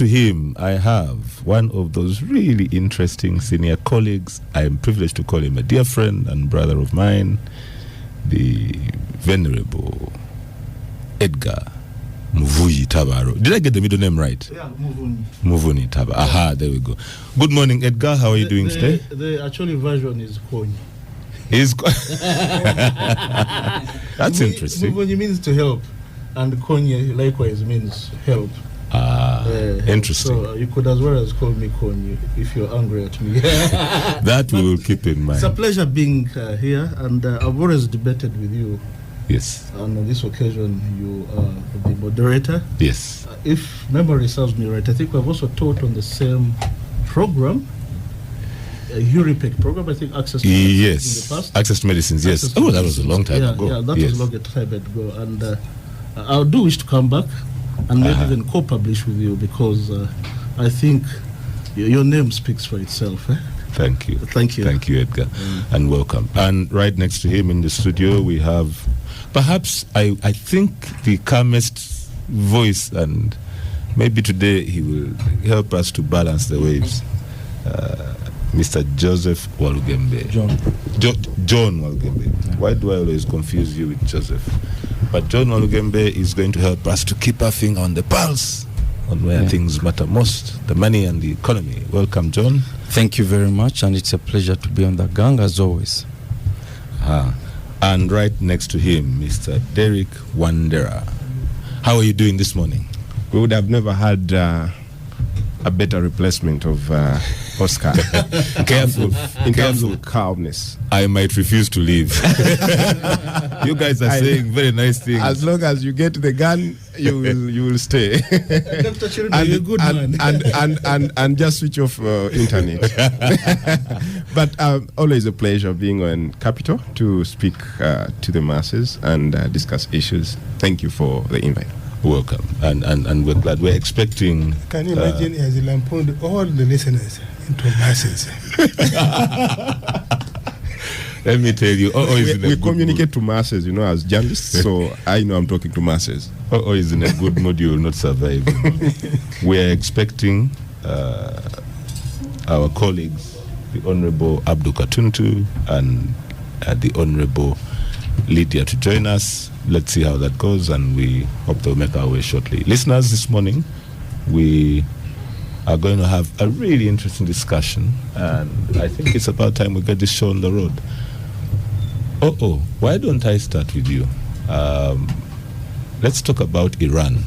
to him, I have one of those really interesting senior colleagues. I am privileged to call him a dear friend and brother of mine, the Venerable Edgar Muvunyi Tabaro. Did I get the middle name right? Yeah, Muvunyi. Muvunyi Tabaro. Aha, there we go. Good morning, Edgar. How are you doing today? The actual version is Konyi. That's interesting. Muvunyi means to help, and Konyi likewise means help. Interesting. So you could as well as call me Konyi if you're angry at me. That we will keep in mind. It's a pleasure being here, and I've always debated with you. Yes. And on this occasion, you are the moderator. Yes. If memory serves me right, I think we've also taught on the same program, a Euripec program, I think, Access to Medicines in the past. Access to Medicines, yes. That was a long time ago. Yeah, that was a long time ago. And I do wish to come back and maybe even co-publish with you, because I think your name speaks for itself. Thank you. Thank you. Thank you, Edgar. And welcome. And right next to him in the studio, we have perhaps, I think, the calmest voice, and maybe today he will help us to balance the waves. Mr. Joseph Walugembe. John Walugembe. Why do I always confuse you with Joseph? But John Walugembe is going to help us to keep our finger on the pulse on where things matter most, the money and the economy. Welcome, John. Thank you very much, and it's a pleasure to be on the gang as always. And right next to him, Mr. Derek Wandera. How are you doing this morning? We would have never had a better replacement of Oscar. Careful. In terms of calmness. I might refuse to leave. You guys are saying very nice things. As long as you get the gun, you will stay. Dr. Chirino, you're a good man. And just switch off internet. But always a pleasure being on Capital to speak to the masses and discuss issues. Thank you for the invite. Welcome, and we're glad. We're expecting. Can you imagine he has lampooned all the listeners into masses? Let me tell you, we communicate to masses, as journalists, so I know I'm talking to masses. Is in a good mood, you will not survive. We are expecting our colleagues, the Honorable Abdul Katuntu and the Honorable Lydia, to join us. Let's see how that goes, and we hope they'll make our way shortly. Listeners, this morning we are going to have a really interesting discussion, and I think it's about time we get this show on the road. Why don't I start with you? Let's talk about Iran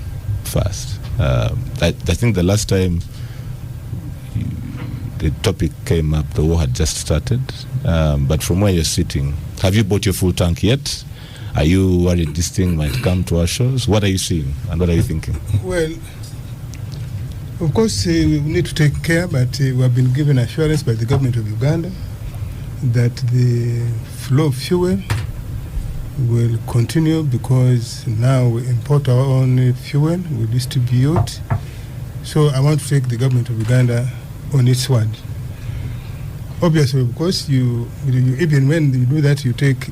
first. I think the last time the topic came up, the war had just started, but from where you're sitting, have you bought your full tank yet? Are you worried this thing might come to our shores? What are you seeing and what are you thinking? Well, of course, we need to take care, but we have been given assurance by the government of Uganda that the flow of fuel will continue, because now we import our own fuel, we distribute. So I want to take the government of Uganda on its word. Obviously, of course, you even when you do that, you take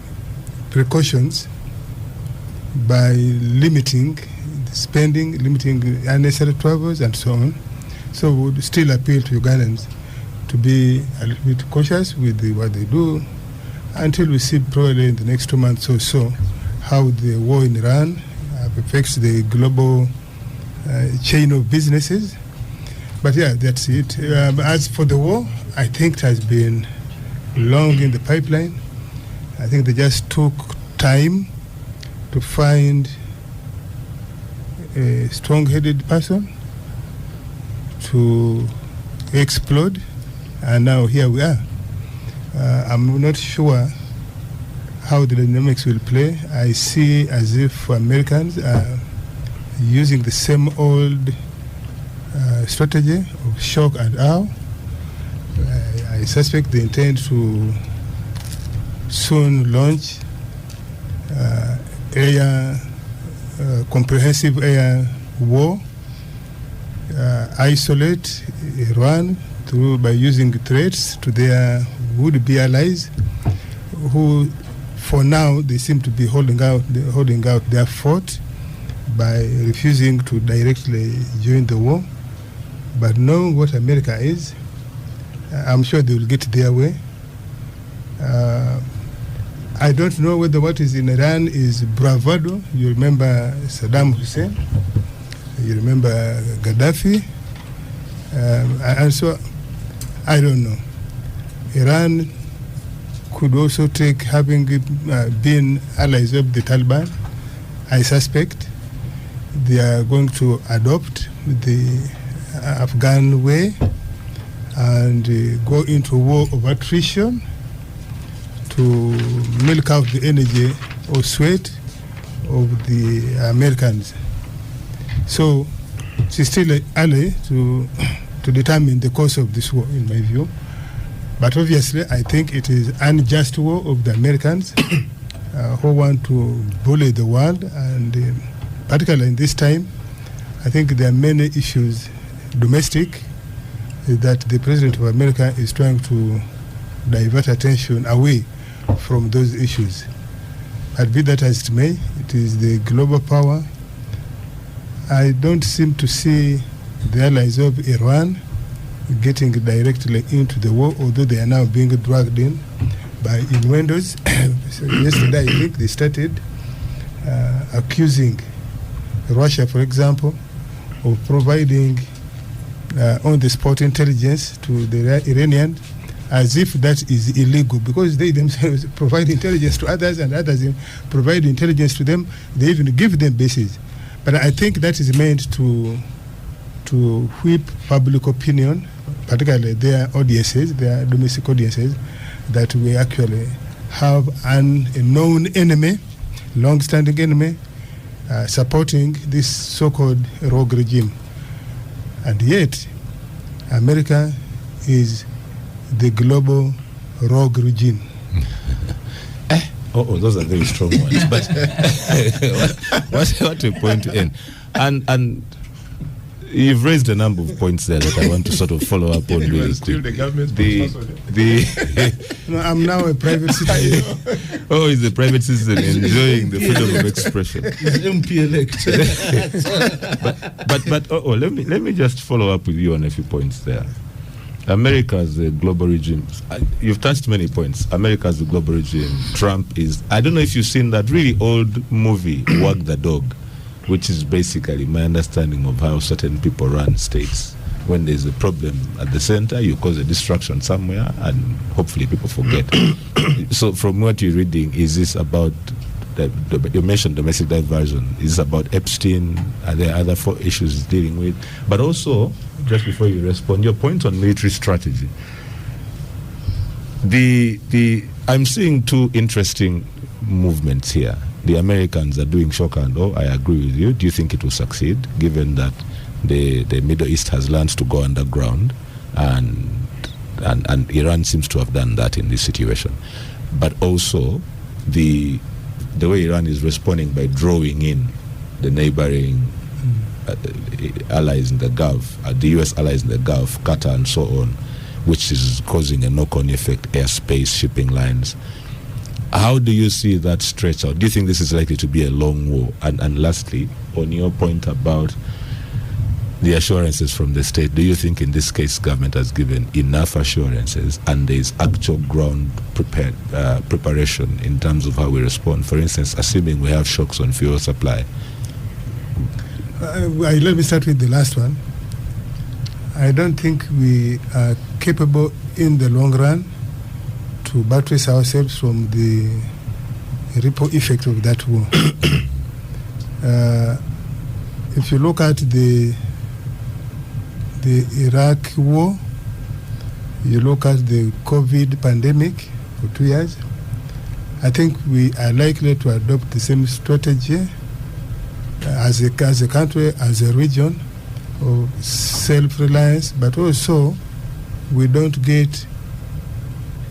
precautions by limiting the spending, limiting unnecessary travels, and so on. So we would still appeal to Ugandans to be a little bit cautious with what they do until we see probably in the next 2 months or so how the war in Iran affects the global chain of businesses. But yeah, that's it. As for the war, I think it has been long in the pipeline. I think they just took time to find a strong-headed person to explode, and now here we are. I'm not sure how the dynamics will play. I see as if Americans are using the same old strategy of shock and awe. I suspect they intend to soon launch comprehensive air war, isolate Iran by using threats to their would-be allies, who, for now, they seem to be holding out their fort by refusing to directly join the war. But knowing what America is, I'm sure they will get their way. I don't know whether what is in Iran is bravado. You remember Saddam Hussein, you remember Gaddafi, and so I don't know. Iran could also take, having been allies of the Taliban, I suspect they are going to adopt the Afghan way and go into war of attrition to milk out the energy or sweat of the Americans. So it's still early to determine the course of this war, in my view. But obviously, I think it is unjust war of the Americans who want to bully the world, and particularly in this time, I think there are many issues domestic that the President of America is trying to divert attention away from those issues. But be that as it may, it is the global power. I don't seem to see the allies of Iran getting directly into the war, although they are now being dragged in by innuendos. So yesterday, I think they started accusing Russia, for example, of providing on-the-spot intelligence to the Iranians, as if that is illegal, because they themselves provide intelligence to others, and others provide intelligence to them. They even give them bases. But I think that is meant to whip public opinion, particularly their audiences, their domestic audiences, that we actually have a known enemy, long-standing enemy, supporting this so-called rogue regime. And yet, America is the global rogue regime. Those are very strong ones. But what a point to end. And you've raised a number of points there that I want to sort of follow up on. No, I'm now a private citizen. He's a private citizen enjoying the freedom of expression. He's MP elect. but let me just follow up with you on a few points there. America as a global regime. You've touched many points. America as a global regime. Trump is. I don't know if you've seen that really old movie, Wag the Dog, which is basically my understanding of how certain people run states. When there's a problem at the center, you cause a distraction somewhere, and hopefully people forget. So from what you're reading, is this about, you mentioned domestic diversion, is this about Epstein? Are there other issues he's dealing with? But also, just before you respond, your point on military strategy. I'm seeing two interesting movements here. The Americans are doing shock and awe. I agree with you. Do you think it will succeed, given that the Middle East has learned to go underground, and Iran seems to have done that in this situation? But also the way Iran is responding by drawing in the neighboring allies in the Gulf, the U.S. allies in the Gulf, Qatar and so on, which is causing a knock-on effect, airspace, shipping lines. How do you see that stretch out? Do you think this is likely to be a long war? And lastly, on your point about the assurances from the state, do you think in this case government has given enough assurances and there is actual ground preparation in terms of how we respond? For instance, assuming we have shocks on fuel supply. Let me start with the last one. I don't think we are capable in the long run to buttress ourselves from the ripple effect of that war. If you look at the Iraq war, you look at the COVID pandemic for 2 years, I think we are likely to adopt the same strategy as a country, as a region, of self-reliance, but also we don't get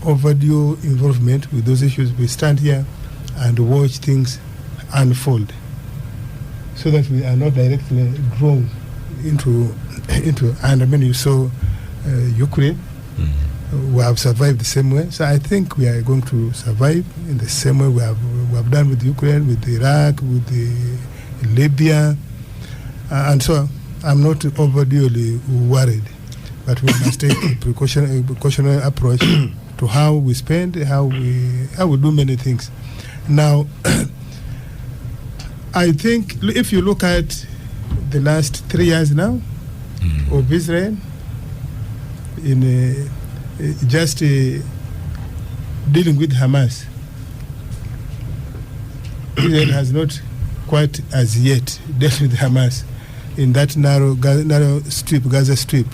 overdue involvement with those issues. We stand here and watch things unfold so that we are not directly drawn into and I mean, you saw Ukraine, we have survived the same way. So I think we are going to survive in the same way we have done with Ukraine, with Iraq, with Libya, and so on. I'm not overly worried, but we must take a precautionary approach to how we spend, how we do many things. Now, I think if you look at the last 3 years now of Israel, in just dealing with Hamas, Israel has not quite as yet dealt with Hamas in that narrow strip, Gaza Strip,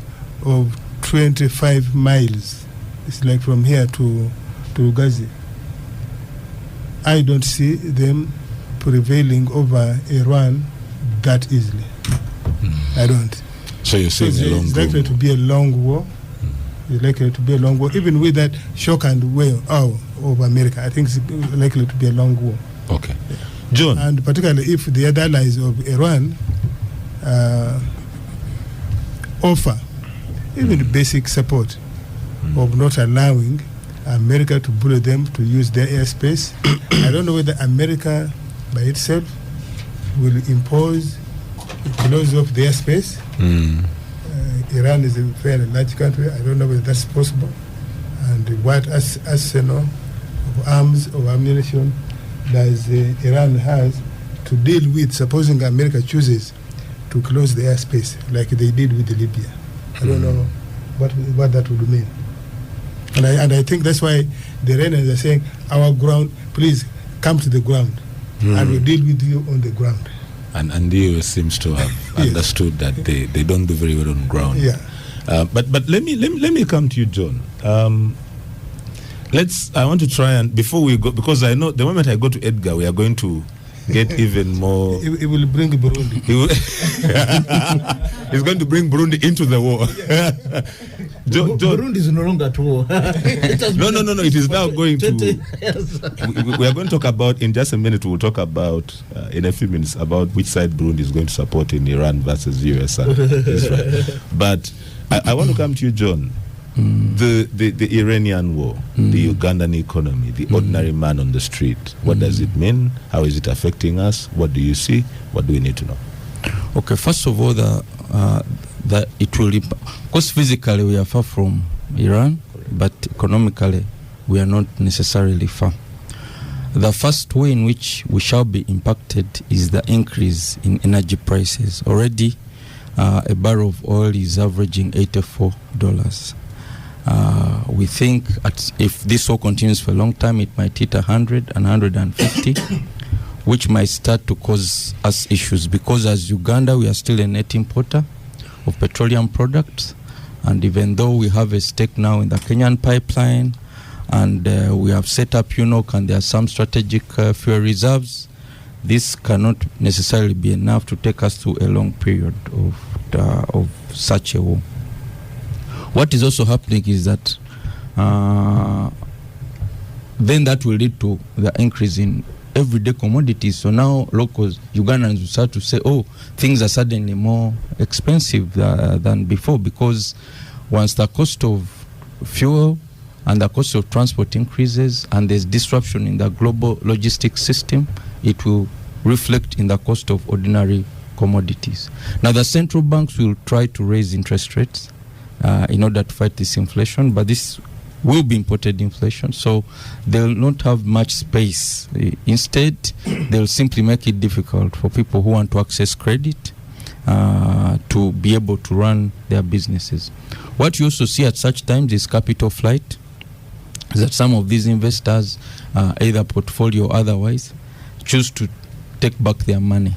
of 25 miles. It's like from here to Gaza. I don't see them prevailing over Iran that easily. I don't. So you're saying it's likely to be a long war. It's likely to be a long war, even with that shock and wave of America. I think it's likely to be a long war. Okay. John. And particularly if the other allies of Iran offer even basic support of not allowing America to bully them to use their airspace. I don't know whether America by itself will impose close off their space. Iran is a very large country. I don't know whether that's possible. And what arsenal of arms or ammunition does Iran has to deal with, supposing America chooses to close the airspace like they did with Libya. I don't know what that would mean. And I think that's why the Iranians are saying, our ground, please come to the ground and we'll deal with you on the ground. And the US seems to have understood that they don't do very well on ground. Yeah. But let me come to you, John. I want to try and before we go, because I know the moment I go to Edgar, we are going to get even more. It will bring Burundi. He's going to bring Burundi into the war. Burundi is no longer at war. No. It is now going to. We are going to talk about in just a minute. We'll talk about in a few minutes about which side Burundi is going to support in Iran versus US and Israel. But I want to come to you, John. The Iranian war, the Ugandan economy, the ordinary man on the street. What does it mean? How is it affecting us? What do you see? What do we need to know? Okay, first of all, that it will, because physically we are far from Iran, but economically we are not necessarily far. The first way in which we shall be impacted is the increase in energy prices. Already, a barrel of oil is averaging $84. We think if this war continues for a long time, it might hit 100 and 150, which might start to cause us issues, because as Uganda, we are still a net importer of petroleum products, and even though we have a stake now in the Kenyan pipeline, and we have set up UNOC, and there are some strategic fuel reserves, this cannot necessarily be enough to take us through a long period of such a war. What is also happening is that then that will lead to the increase in everyday commodities. So now locals, Ugandans will start to say, things are suddenly more expensive than before, because once the cost of fuel and the cost of transport increases and there's disruption in the global logistics system, it will reflect in the cost of ordinary commodities. Now the central banks will try to raise interest rates in order to fight this inflation, but this will be imported inflation, so they will not have much space. Instead, they will simply make it difficult for people who want to access credit to be able to run their businesses. What you also see at such times is capital flight, that some of these investors, either portfolio or otherwise, choose to take back their money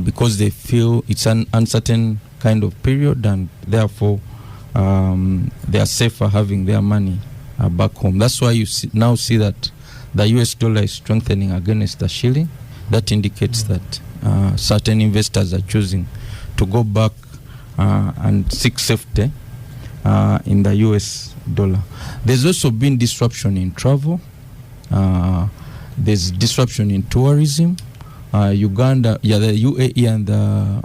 because they feel it's an uncertain kind of period, and therefore they are safer having their money back home. That's why you now see that the US dollar is strengthening against the shilling. That indicates that certain investors are choosing to go back and seek safety in the US dollar. There's also been disruption in travel. There's disruption in tourism. Uganda, the UAE and the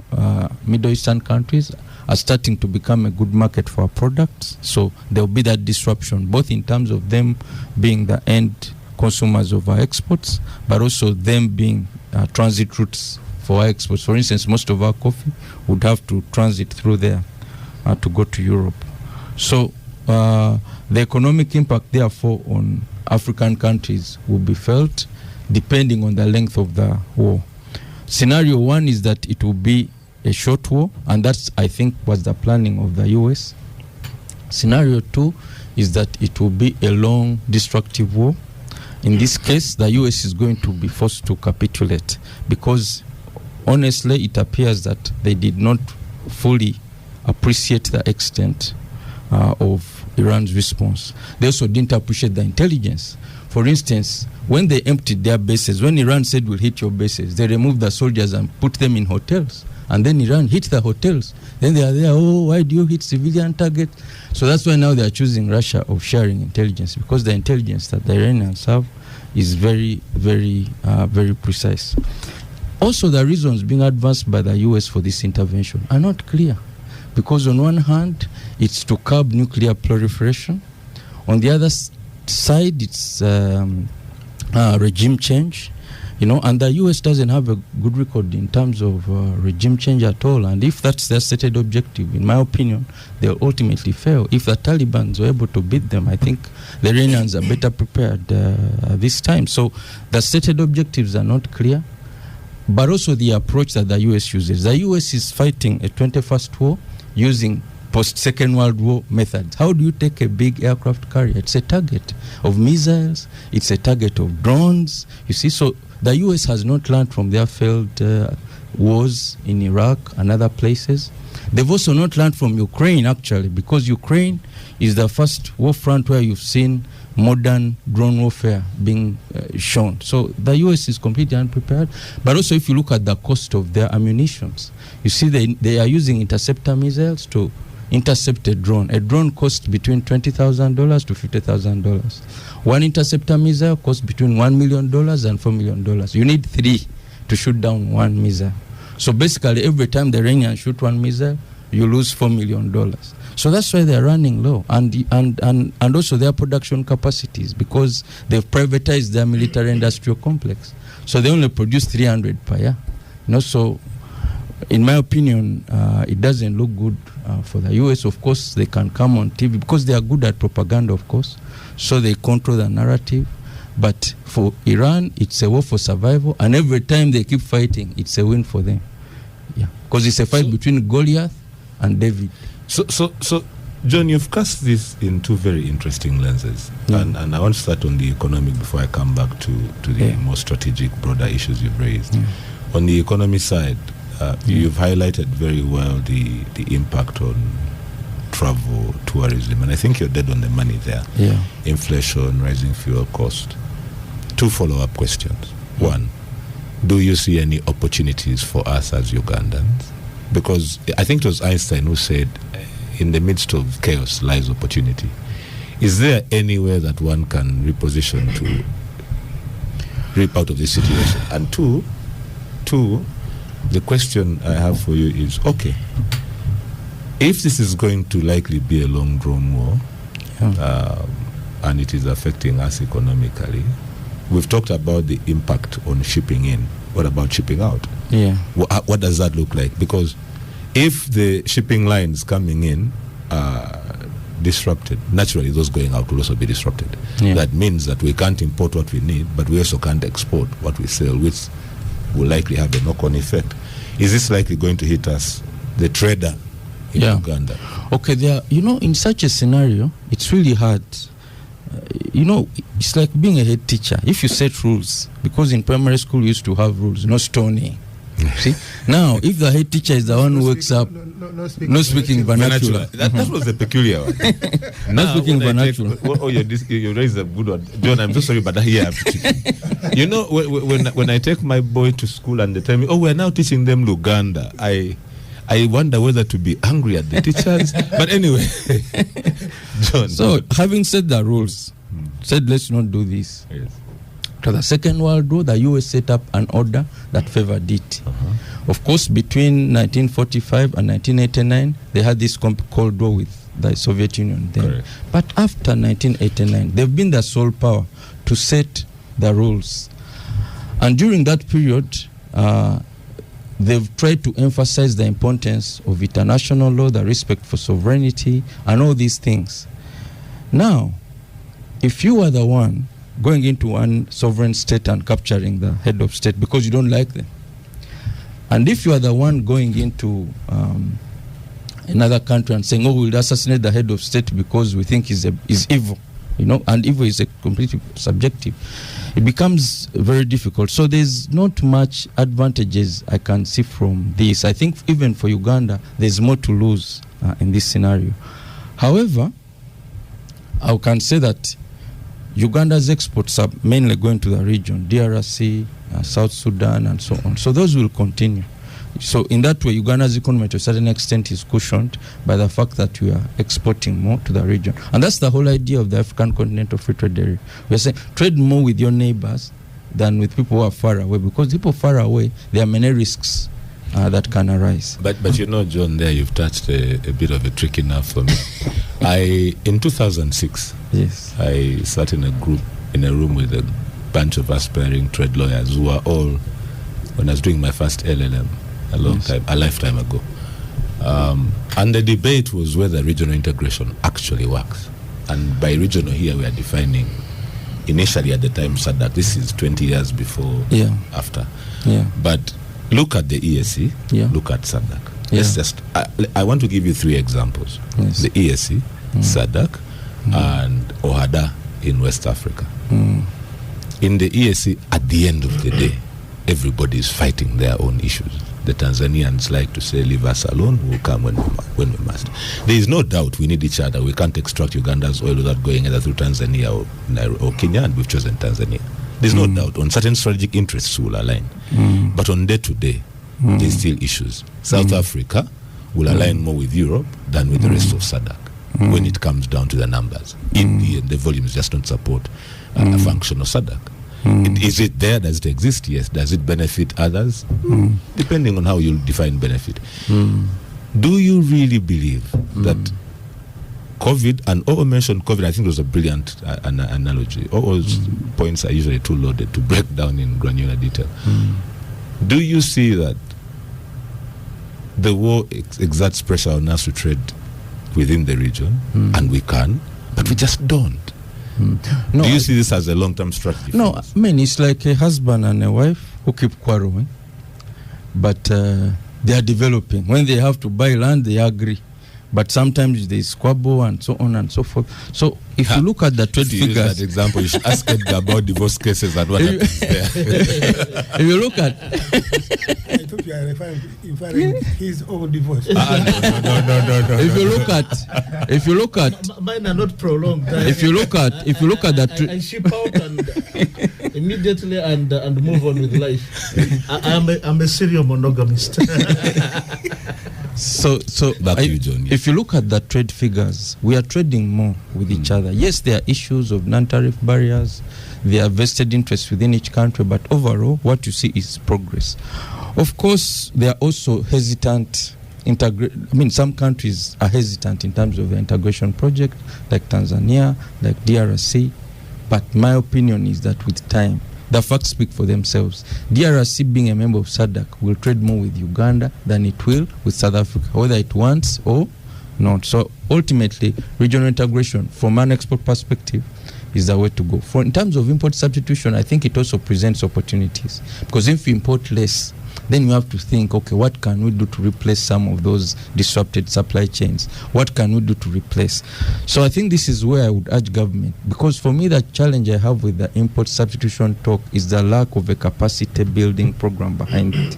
Middle Eastern countries are starting to become a good market for our products. So there will be that disruption, both in terms of them being the end consumers of our exports, but also them being transit routes for our exports. For instance, most of our coffee would have to transit through there to go to Europe. So the economic impact, therefore, on African countries will be felt depending on the length of the war. Scenario one is that it will be a short war, and that's, I think, was the planning of the US. Scenario two is that it will be a long, destructive war. In this case, the US is going to be forced to capitulate because, honestly, it appears that they did not fully appreciate the extent of Iran's response. They also didn't appreciate the intelligence. For instance, when they emptied their bases, when Iran said we'll hit your bases, they removed the soldiers and put them in hotels. And then Iran hit the hotels. Then they are there, oh, why do you hit civilian targets? So that's why now they are choosing Russia of sharing intelligence, because the intelligence that the Iranians have is very, very, very precise. Also, the reasons being advanced by the US for this intervention are not clear, because on one hand, it's to curb nuclear proliferation. On the other side, it's regime change. And the US doesn't have a good record in terms of regime change at all. And if that's their stated objective, in my opinion, they'll ultimately fail. If the Taliban were able to beat them, I think the Iranians are better prepared this time. So the stated objectives are not clear, but also the approach that the US uses. The US is fighting a 21st war using post-Second World War methods. How do you take a big aircraft carrier? It's a target of missiles. It's a target of drones. You see, so the U.S. has not learned from their failed wars in Iraq and other places. They've also not learned from Ukraine, actually, because Ukraine is the first war front where you've seen modern drone warfare being shown. So the U.S. is completely unprepared. But also, if you look at the cost of their ammunitions, you see they are using interceptor missiles to intercept a drone. A drone costs between $20,000 to $50,000. One interceptor missile costs between $1 million and $4 million. You need 3 to shoot down one missile. So basically, every time the Iranians shoot one missile, you lose $4 million. So that's why they're running low, and also their production capacities, because they've privatized their military industrial complex. So they only produce 300 per year. So in my opinion, it doesn't look good for the US. Of course, they can come on TV because they are good at propaganda, of course. So they control the narrative. But for Iran, it's a war for survival. And every time they keep fighting, it's a win for them. Yeah, because it's a fight between Goliath and David. So, John, you've cast this in two very interesting lenses. And I want to start on the economic before I come back to the more strategic, broader issues you've raised. On the economy side, you've highlighted very well the impact on travel, tourism, and I think you're dead on the money there. Inflation, rising fuel cost. 2 follow-up questions. One, do you see any opportunities for us as Ugandans? Because I think it was Einstein who said, in the midst of chaos lies opportunity. Is there anywhere that one can reposition to reap out of this situation? And two, the question I have for you is, okay, if this is going to likely be a long-drawn war, and it is affecting us economically, we've talked about the impact on shipping in. What about shipping out? What does that look like? Because if the shipping lines coming in are disrupted, naturally those going out will also be disrupted. That means that we can't import what we need, but we also can't export what we sell, which will likely have a knock-on effect. Is this likely going to hit us, the trader in Uganda? Okay, in such a scenario, it's really hard. It's like being a head teacher. If you set rules, because in primary school we used to have rules, no stoning. See? Now, if the head teacher is the one who wakes up, no speaking vernacular. That was the peculiar one. Not speaking vernacular. You raised a good one. John, I'm so sorry, but here I have to chip in. When I take my boy to school and they tell me, we're now teaching them Luganda, I wonder whether to be angry at the teachers. But anyway, John. So, having set the rules, said let's not do this. To the Second World War, the US set up an order that favored it. Of course, between 1945 and 1989, they had this Cold War with the Soviet Union then. Correct. But after 1989, they've been the sole power to set the rules. And during that period, they've tried to emphasize the importance of international law, the respect for sovereignty, and all these things. Now, if you are the one going into one sovereign state and capturing the head of state because you don't like them, and if you are the one going into another country and saying, oh, we'll assassinate the head of state because we think he's evil, and evil is a completely subjective, it becomes very difficult. So there's not much advantages I can see from this. I think even for Uganda, there's more to lose in this scenario. However, I can say that Uganda's exports are mainly going to the region, DRC, South Sudan, and so on. So those will continue. So in that way, Uganda's economy to a certain extent is cushioned by the fact that we are exporting more to the region. And that's the whole idea of the African Continental Free Trade Area. We're saying trade more with your neighbors than with people who are far away, because people far away, there are many risks that can arise. But John, there you've touched a bit of a tricky nerve for me. In 2006, yes, I sat in a room with a bunch of aspiring trade lawyers who were all, when I was doing my first LLM, a lifetime ago. And the debate was whether regional integration actually works. And by regional here, we are defining, initially at the time, SADC. This is 20 years before, after. Yeah. But look at the EAC, look at SADC. Let's just, I want to give you 3 examples. Yes. The EAC, SADC, and OHADA in West Africa. In the EAC, at the end of the day, everybody is fighting their own issues. The Tanzanians like to say, leave us alone, we'll come when we must. There is no doubt we need each other. We can't extract Uganda's oil without going either through Tanzania or Kenya, and we've chosen Tanzania. There's no doubt. On certain strategic interests will align. But on day-to-day, there's still issues. South Africa will align more with Europe than with the rest of SADC when it comes down to the numbers. In the end, the volumes just don't support a function of SADC. Is it there? Does it exist? Yes. Does it benefit others? Depending on how you define benefit. Do you really believe that COVID, and Owo mentioned COVID, I think it was a brilliant analogy. Owo's points are usually too loaded to break down in granular detail. Do you see that the war exerts pressure on us to trade within the region, and we can, but we just don't? No, do you see this as a long-term strategy? No, I mean, it's like a husband and a wife who keep quarreling, but they are developing. When they have to buy land, they agree. But sometimes they squabble and so on and so forth. So if you look at the trade figures... use that example, you should ask Edgar about divorce cases and what happens there. If you look at... I thought you are referring his own divorce. No. If you look at... Mine are not prolonged. If you look at the... I ship out and immediately and move on with life. I'm a serial monogamist. So back to you, John. If you look at the trade figures, we are trading more with each other. Yes, there are issues of non-tariff barriers, there are vested interests within each country, but overall, what you see is progress. Of course, they are also hesitant. Some countries are hesitant in terms of the integration project, like Tanzania, like DRC. But my opinion is that with time, the facts speak for themselves. DRC, being a member of SADC, will trade more with Uganda than it will with South Africa, whether it wants or not. So ultimately, regional integration, from an export perspective, is the way to go. In terms of import substitution, I think it also presents opportunities. Because if we import less, then you have to think, okay, what can we do to replace some of those disrupted supply chains? What can we do to replace? So I think this is where I would urge government, because for me the challenge I have with the import substitution talk is the lack of a capacity building program behind it.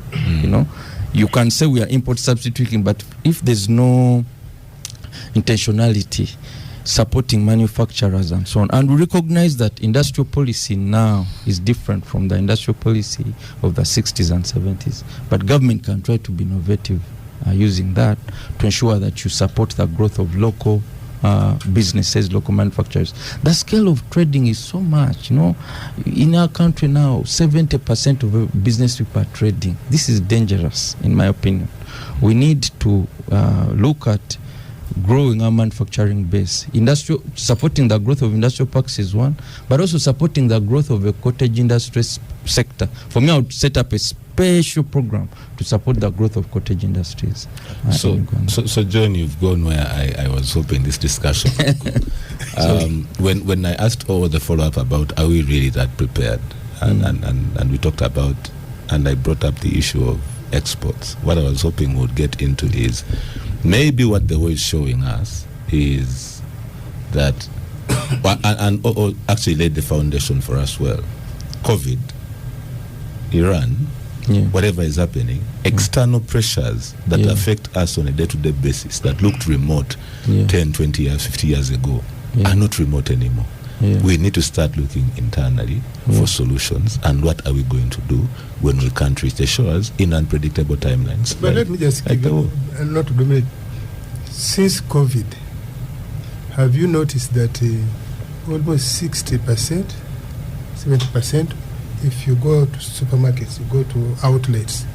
You can say we are import substituting, but if there's no intentionality supporting manufacturers and so on. And we recognize that industrial policy now is different from the industrial policy of the 60s and 70s. But government can try to be innovative using that to ensure that you support the growth of local businesses, local manufacturers. The scale of trading is so much, In our country now, 70% of business people are trading. This is dangerous, in my opinion. We need to look at growing our manufacturing base. Supporting the growth of industrial parks is one, but also supporting the growth of a cottage industry sector. For me, I would set up a special program to support the growth of cottage industries. So, John, you've gone where I was hoping this discussion would go. When I asked all the follow-up about are we really that prepared, and we talked about, and I brought up the issue of exports, what I was hoping we'd get into is maybe what the war is showing us is that, and actually laid the foundation for us well. COVID, Iran, whatever is happening, external pressures that affect us on a day-to-day basis that looked remote 10, 20 years, 50 years ago are not remote anymore. We need to start looking internally for solutions, and what are we going to do when we can't reach the shores in unpredictable timelines. But let me just give you a lot to do. Since COVID, have you noticed that almost 60%, 70%, if you go to supermarkets, you go to outlets,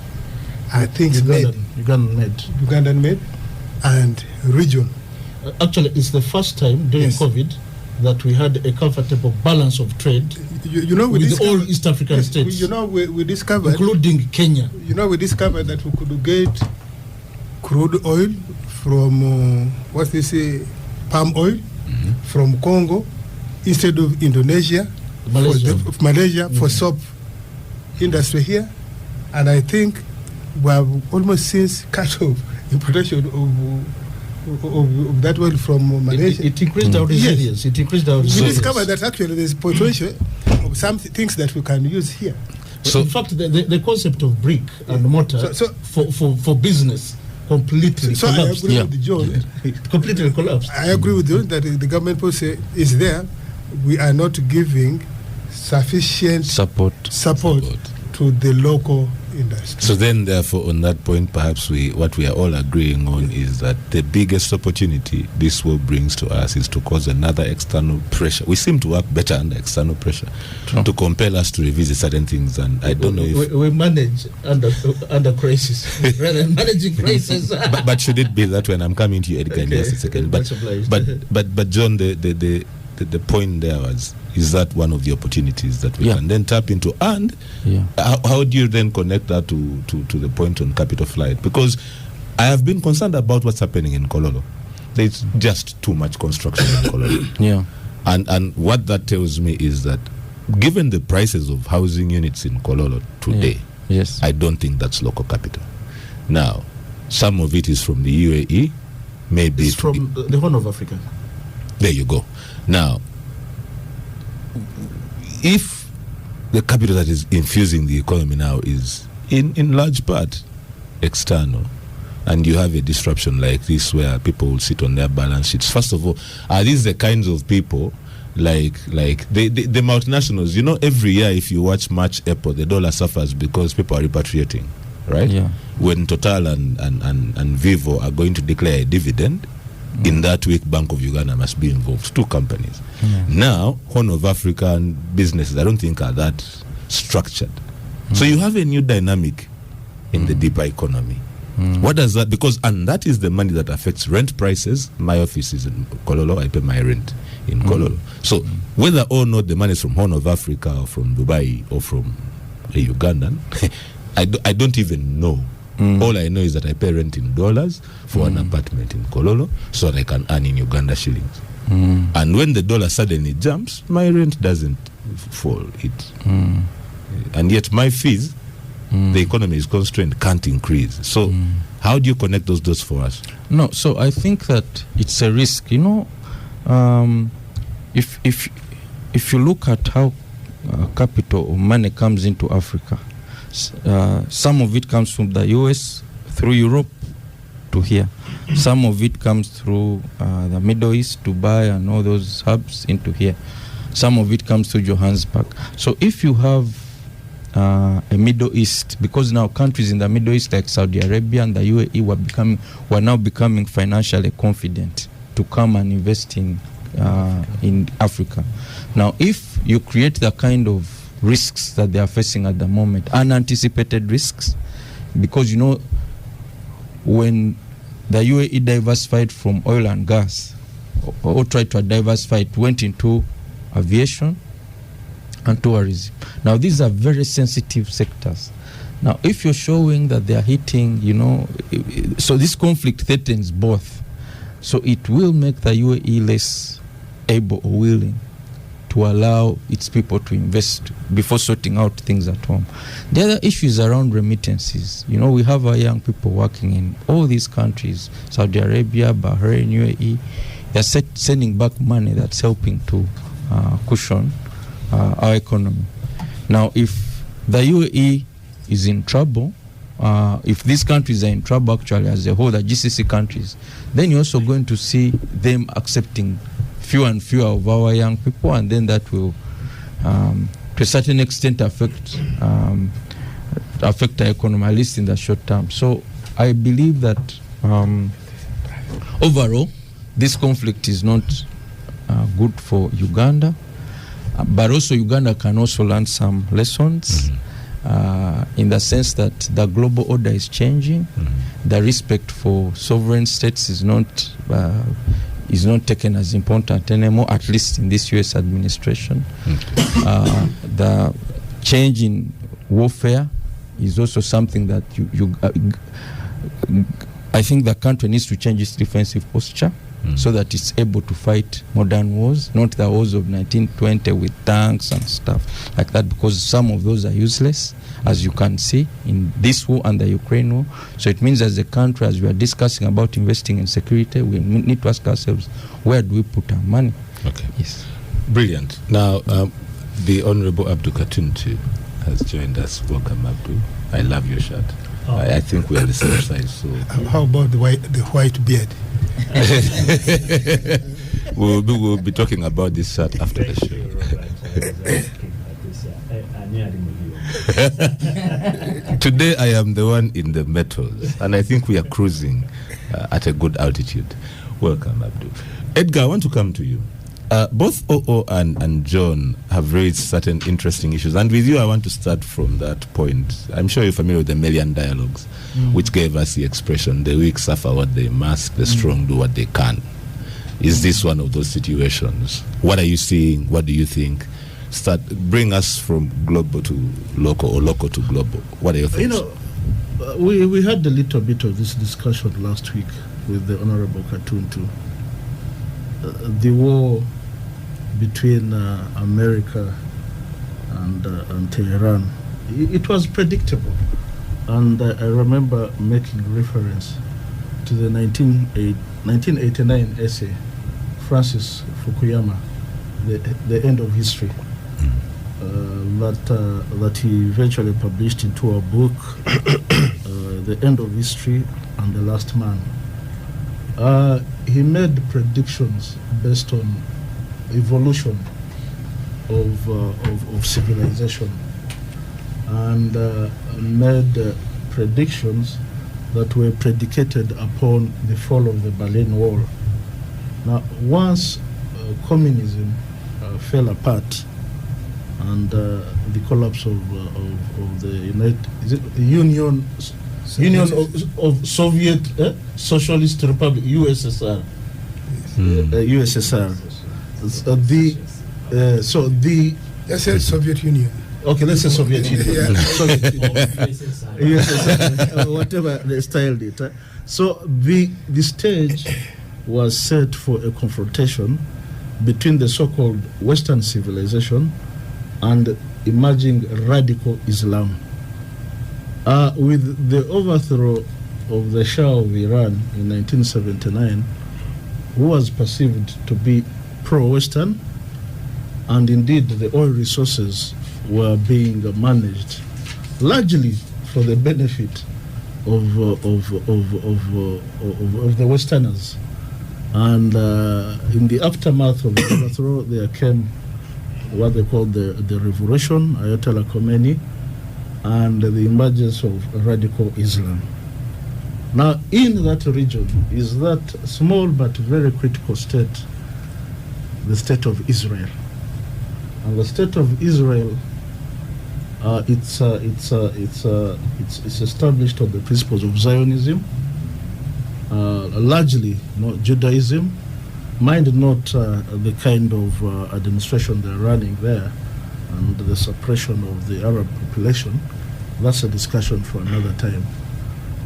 are things Ugandan made and region. Actually, it's the first time during COVID that we had a comfortable balance of trade with all East African states. We discovered, including Kenya. We discovered that we could get crude oil from palm oil from Congo instead of Indonesia, Malaysia for soap industry here, and I think we have almost since cut off importation of that oil from Malaysia. It increased our resilience. It increased our resilience. We discovered that actually there's potential of some things that we can use here. So, in fact, the concept of brick and mortar for business completely collapsed. I agree with John. Completely collapsed. I agree with you that the government policy is there. We are not giving sufficient support to the local industry. So then, therefore, on that point, perhaps what we are all agreeing on is that the biggest opportunity this war brings to us is to cause another external pressure. We seem to work better under external pressure to compel us to revisit certain things, and I don't know if we manage under crisis rather than managing crisis. but should it be that when I'm coming to you, Edgar, in just a second. But John, the point there is that one of the opportunities that we can then tap into, and how do you then connect that to the point on capital flight? Because I have been concerned about what's happening in Kololo. There's just too much construction in Kololo. And what that tells me is that given the prices of housing units in Kololo today, I don't think that's local capital. Now, some of it is from the UAE, maybe it's from the Horn of Africa. There you go. Now, if the capital that is infusing the economy now is in large part external, and you have a disruption like this where people will sit on their balance sheets, first of all, are these the kinds of people like the multinationals? Every year if you watch March, April, the dollar suffers because people are repatriating, right? When Total and Vivo are going to declare a dividend, in that week, Bank of Uganda must be involved. 2 companies. Now, Horn of African businesses, I don't think are that structured. So you have a new dynamic in the deeper economy. What does that? And that is the money that affects rent prices. My office is in Kololo. I pay my rent in Kololo. So whether or not the money is from Horn of Africa or from Dubai or from a Ugandan, I don't even know. All I know is that I pay rent in dollars for an apartment in Kololo so that I can earn in Uganda shillings. And when the dollar suddenly jumps, my rent doesn't fall. And yet my fees, the economy is constrained, can't increase. So how do you connect those dots for us? No, so I think that it's a risk. If you look at how capital or money comes into Africa, some of it comes from the US through Europe to here. Some of it comes through the Middle East, Dubai and all those hubs into here. Some of it comes through Johannesburg. So if you have a Middle East, because now countries in the Middle East like Saudi Arabia and the UAE were now becoming financially confident to come and invest in Africa. Now, if you create the kind of risks that they are facing at the moment, unanticipated risks, because when the UAE diversified from oil and gas, or tried to diversify, it went into aviation and tourism. Now these are very sensitive sectors Now, if you're showing that they are hitting, so this conflict threatens both. So it will make the UAE less able or willing to allow its people to invest before sorting out things at home. The other issue is around remittances. We have our young people working in all these countries, Saudi Arabia, Bahrain, UAE. They're sending back money that's helping to cushion our economy. Now, if the UAE is in trouble, if these countries are in trouble actually as a whole, the GCC countries, then you're also going to see them accepting fewer and fewer of our young people, and then that will, to a certain extent, affect the economy, at least in the short term. So I believe that overall, this conflict is not good for Uganda, but also Uganda can also learn some lessons. In the sense that the global order is changing, the respect for sovereign states is not taken as important anymore, at least in this U.S. administration. The change in warfare is also something that I think the country needs to change its defensive posture so that it's able to fight modern wars, not the wars of 1920 with tanks and stuff like that, because some of those are useless, as you can see in this war and the Ukraine war. So it means as a country, as we are discussing about investing in security, we need to ask ourselves, where do we put our money? Okay. Yes. Brilliant. Now, the Honorable Abdu Katuntu has joined us. Welcome, Abdu. I love your shirt. I think we are the same size. So how about the white beard? We'll be talking about this shirt after the show. Today I am the one in the metals, and I think we are cruising at a good altitude. Welcome, Abdu. Edgar, I want to come to you. Both Oo and John have raised certain interesting issues, and with you I want to start from that point. I'm sure you're familiar with the Melian dialogues, which gave us the expression, the weak suffer what they must, the strong do what they can. Is this one of those situations? What are you seeing? What do you think? Bring us from global to local or local to global. What are your thoughts? We had a little bit of this discussion last week with the Honorable Katuntu. The war between America and Tehran, it was predictable. And I remember making reference to the 1989 essay, Francis Fukuyama, The End of History, that he eventually published into a book, The End of History and the Last Man. He made predictions based on evolution of civilization, and made predictions that were predicated upon the fall of the Berlin Wall. Now, once communism fell apart and the collapse of the Union of Soviet Socialist Republic, USSR. USSR. Let's say Soviet Union. Okay, let's say Soviet Union. Yeah. Soviet Union. USSR, whatever they styled it. So the stage was set for a confrontation between the so-called Western civilization and emerging radical Islam. With the overthrow of the Shah of Iran in 1979, who was perceived to be pro-Western, and indeed the oil resources were being managed largely for the benefit of the Westerners. And in the aftermath of the overthrow, there came what they called the revolution, Ayatollah Khomeini, and the emergence of radical Islam. Now, in that region is that small but very critical state, the state of Israel. And the state of Israel, it's established on the principles of Zionism, largely Judaism. Mind not the kind of administration they're running there, and the suppression of the Arab population. That's a discussion for another time.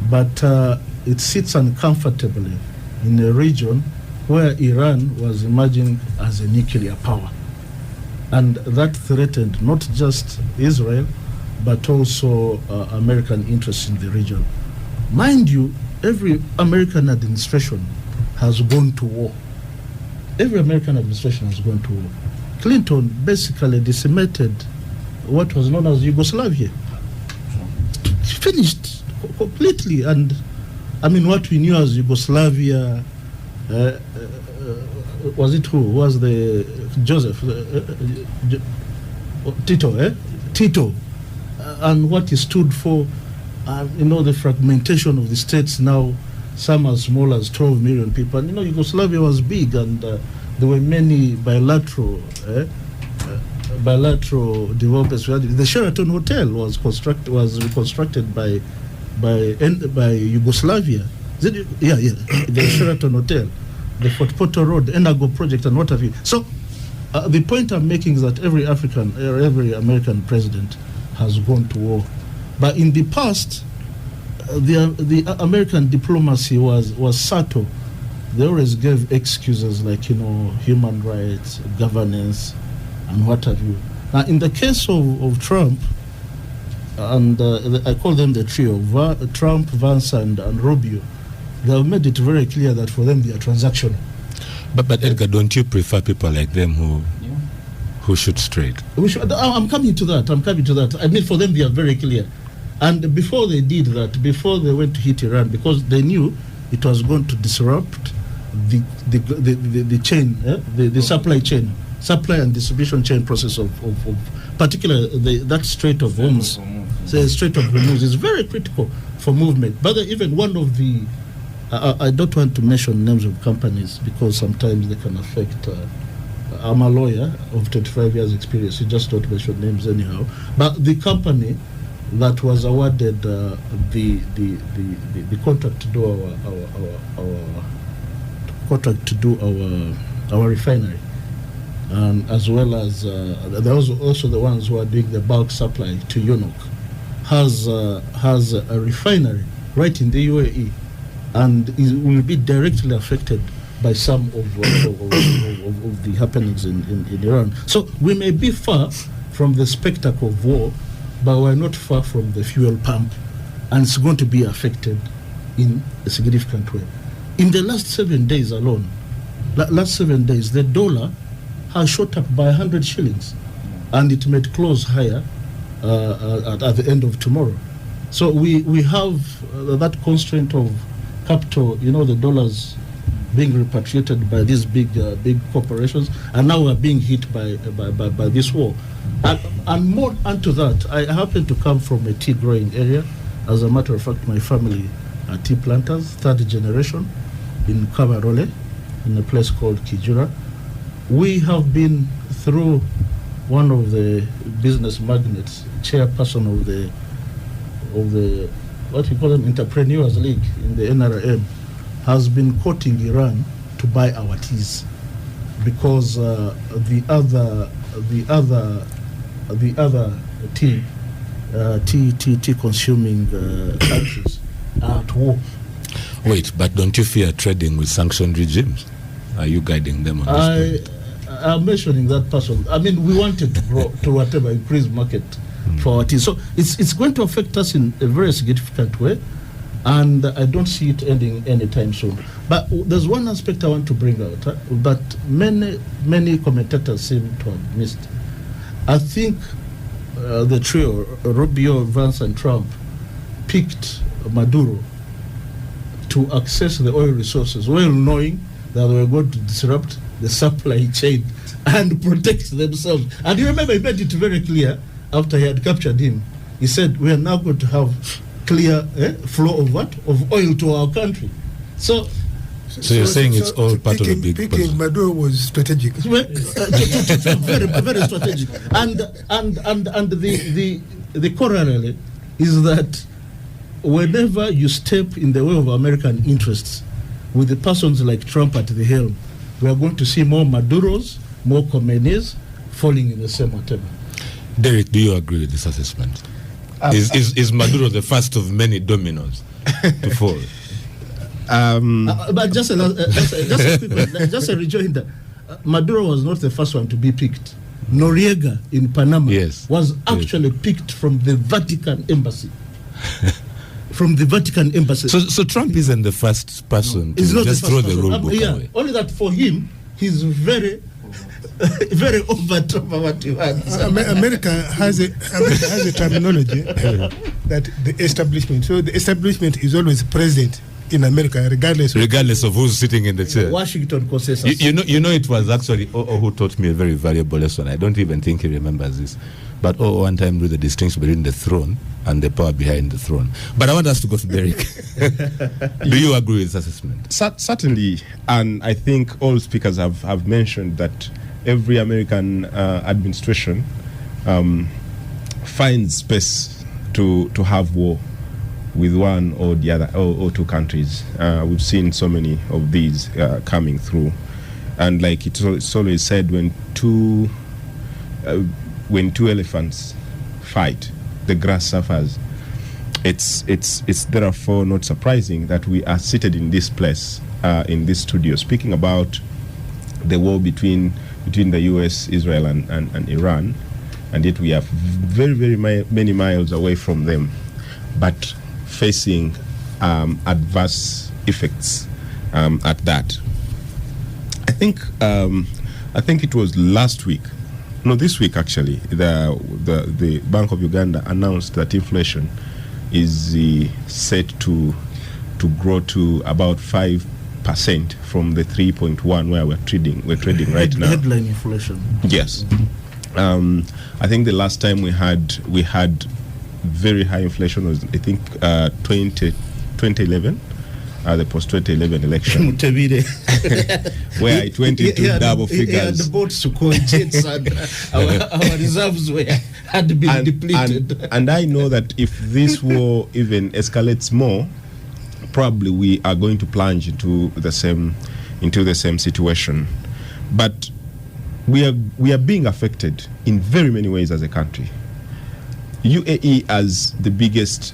But it sits uncomfortably in a region where Iran was emerging as a nuclear power. And that threatened not just Israel, but also American interests in the region. Mind you, every American administration has gone to war. Every American administration has gone to war. Clinton basically decimated what was known as Yugoslavia. Finished completely. And I mean, what we knew as Yugoslavia, was it who? Was the Joseph? Tito, Tito. And what he stood for, the fragmentation of the states now, some as small as 12 million people. And, Yugoslavia was big, and there were many bilateral developments. The Sheraton Hotel was reconstructed by Yugoslavia. The Sheraton Hotel, the Fort Portal Road, Enago project, and what have you. So the point I'm making is that every American president has gone to war. But in the past, the American diplomacy was subtle. They always gave excuses like, human rights, governance, and what have you. Now, in the case of Trump, and I call them the trio, Trump, Vance, and Rubio, they have made it very clear that for them they are transactional. But Edgar, don't you prefer people like them who shoot straight? I'm coming to that. I mean, for them they are very clear. And before they did that, before they went to hit Iran, because they knew it was going to disrupt the chain, the supply chain, supply and distribution chain process of particularly that Strait of Hormuz. The Strait of Hormuz is very critical for movement. But even one of the, I don't want to mention names of companies because sometimes they can affect. I'm a lawyer of 25 years experience. You just don't mention names anyhow. But the company that was awarded the contract to do our refinery, as well as there was also the ones who are doing the bulk supply to UNOC, has a refinery right in the UAE, and will be directly affected by some of the happenings in Iran. So we may be far from the spectacle of war, but we're not far from the fuel pump, and it's going to be affected in a significant way. In the last 7 days alone, the dollar has shot up by 100 shillings, and it may close higher at the end of tomorrow. So we have that constraint of capital, the dollars being repatriated by these big corporations, and now we're being hit by this war. And more onto that, I happen to come from a tea growing area. As a matter of fact, my family are tea planters, third generation, in Kabarole, in a place called Kijura. We have been through one of the business magnates, chairperson of the what we call them, Entrepreneurs League in the NRM, has been quoting Iran to buy our teas because the other tea consuming countries are at war. Wait, but don't you fear trading with sanctioned regimes? Are you guiding them on this point? I'm mentioning that person. I mean, we wanted to grow to whatever increased market for our tea. So it's going to affect us in a very significant way, and I don't see it ending anytime soon. But there's one aspect I want to bring out that many commentators seem to have missed. I think the trio, Rubio, Vance, and Trump, picked Maduro to access the oil resources, well knowing that they were going to disrupt the supply chain and protect themselves. And you remember, he made it very clear after he had captured him. He said, we are now going to have clear flow of what? Of oil to our country. So you're saying it's all part of a big picking Maduro was strategic. Very, very strategic. And the corollary is that whenever you step in the way of American interests with the persons like Trump at the helm, we are going to see more Maduros, more Khomeinis falling in the same whatever. Derek, do you agree with this assessment? Is Maduro the first of many dominoes to fall? But just a rejoinder. Maduro was not the first one to be picked. Noriega in Panama was actually picked from the Vatican embassy. From the Vatican embassy. So Trump isn't the first person to just throw the rule book away. Only that for him, he's very over top of what you had. America has a terminology that the establishment. So the establishment is always present in America, regardless of who's sitting in the chair. Washington consensus. You know, it was actually who taught me a very valuable lesson. I don't even think he remembers this. But one time drew the distinction between the throne and the power behind the throne. But I want us to go to Derek. Do you agree with this assessment? Certainly, and I think all speakers have mentioned that every American administration finds space to have war with one or the other, or two countries. We've seen so many of these coming through. And like it's always said, when two elephants fight, the grass suffers. It's therefore not surprising that we are seated in this place, in this studio, speaking about the war between the US, Israel, and Iran, and yet we are very many miles away from them, but facing adverse effects at that. I think it was last week. No, this week actually, the Bank of Uganda announced that inflation is set to grow to about 5% from the 3.1 where we're trading right now. Headline inflation. Yes. I think the last time we had very high inflation was, I think, 2011. The post-2011 election, where it went into double figures. The boats to call jets and our reserves had been depleted. And I know that if this war even escalates more, probably we are going to plunge into the same situation. But we are being affected in very many ways as a country. UAE as the biggest.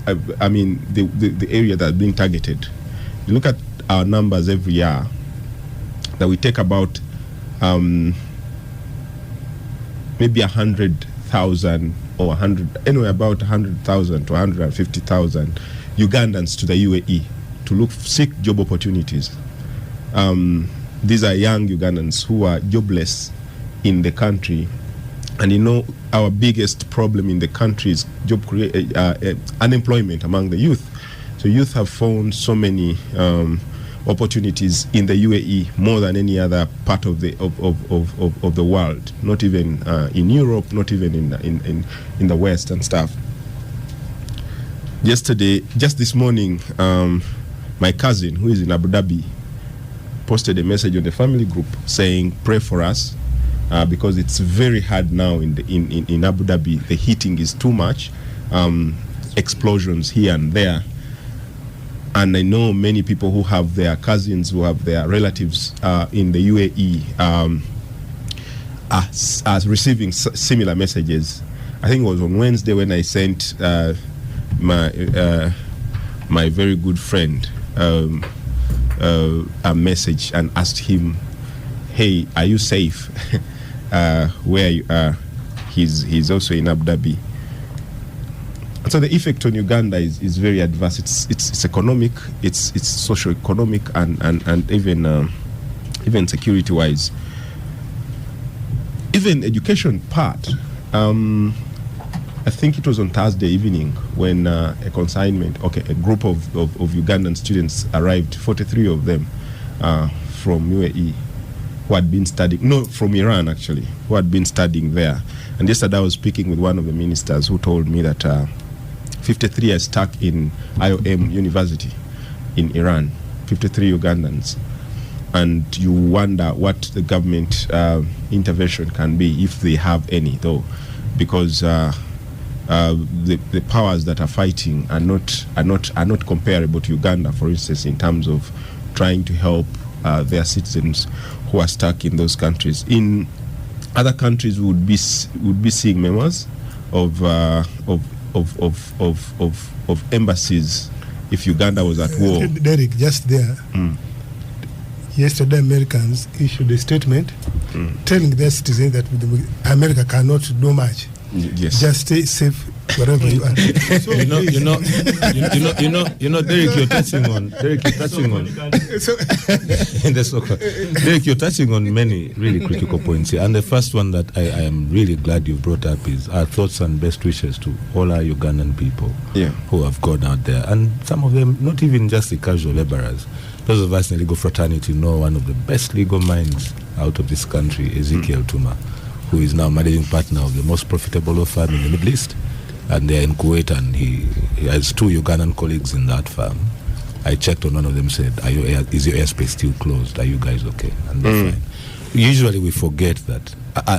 The area that's being targeted. You look at our numbers every year, that we take about maybe 100,000 or about 100,000 to 150,000 Ugandans to the UAE to seek job opportunities. These are young Ugandans who are jobless in the country. And our biggest problem in the country is unemployment among the youth. So youth have found so many opportunities in the UAE more than any other part of the world. Not even in Europe, not even in the West and stuff. Just this morning, my cousin who is in Abu Dhabi posted a message on the family group saying, "Pray for us." Because it's very hard now in Abu Dhabi. The heating is too much, explosions here and there, and I know many people who have their cousins, who have their relatives in the UAE are receiving similar messages. I think it was on Wednesday when I sent my very good friend a message and asked him, "Hey, are you safe?" Where you are. He's also in Abu Dhabi. And so the effect on Uganda is very adverse. It's economic, it's socio-economic, and even security wise. Even education part. I think it was on Thursday evening when a group of Ugandan students arrived, 43 of them from UAE, who had been studying, from Iran actually, who had been studying there. And yesterday I was speaking with one of the ministers who told me that 53 are stuck in IOM University in Iran, 53 Ugandans. And you wonder what the government intervention can be, if they have any, though, because the powers that are fighting are not comparable to Uganda, for instance, in terms of trying to help their citizens who are stuck in those countries. In other countries, we would be seeing memos embassies if Uganda was at war. Derek, just there. Yesterday, Americans issued a statement telling their citizens that America cannot do much. Yes. Just stay safe wherever you are. So Derek, you're touching on. Derek, you're touching on many really critical points here. And the first one that I am really glad you brought up is our thoughts and best wishes to all our Ugandan people who have gone out there, and some of them not even just the casual laborers. Those of us in the legal fraternity know one of the best legal minds out of this country, Ezekiel Tuma, who is now managing partner of the most profitable law firm in the Middle East. And they're in Kuwait, and he has 2 Ugandan colleagues in that firm. I checked on one of them, said, is your airspace still closed? Are you guys okay? And they're fine. Usually we forget that.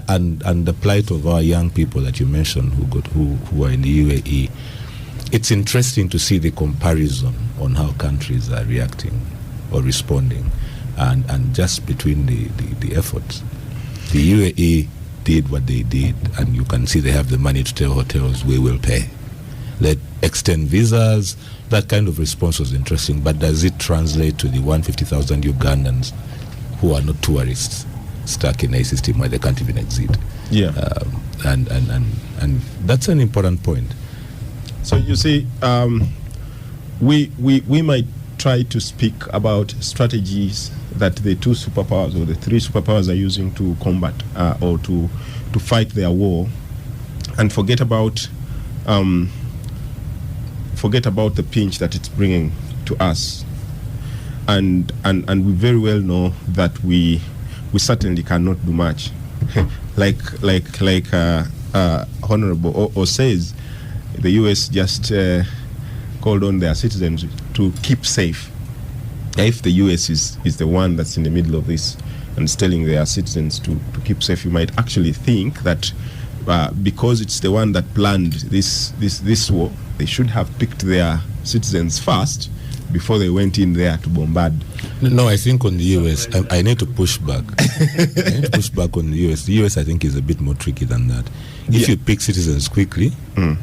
And the plight of our young people that you mentioned who are in the UAE, it's interesting to see the comparison on how countries are reacting or responding, and just between the efforts. The UAE did what they did, and you can see they have the money to tell hotels, we will pay. Let extend visas. That kind of response was interesting, but does it translate to the 150,000 Ugandans who are not tourists stuck in a system where they can't even exit? Yeah. And that's an important point. So you see, we might try to speak about strategies that the 2 superpowers or the 3 superpowers are using to combat or to fight their war, and forget about the pinch that it's bringing to us, and we very well know that we certainly cannot do much. like Honorable O says, the US just called on their citizens to keep safe. If the US is the one that's in the middle of this and is telling their citizens to keep safe, you might actually think that because it's the one that planned this war, they should have picked their citizens first before they went in there to bombard. No, I think on the US, I need to push back. I need to push back on the US. The US, I think, is a bit more tricky than that. If you pick citizens quickly,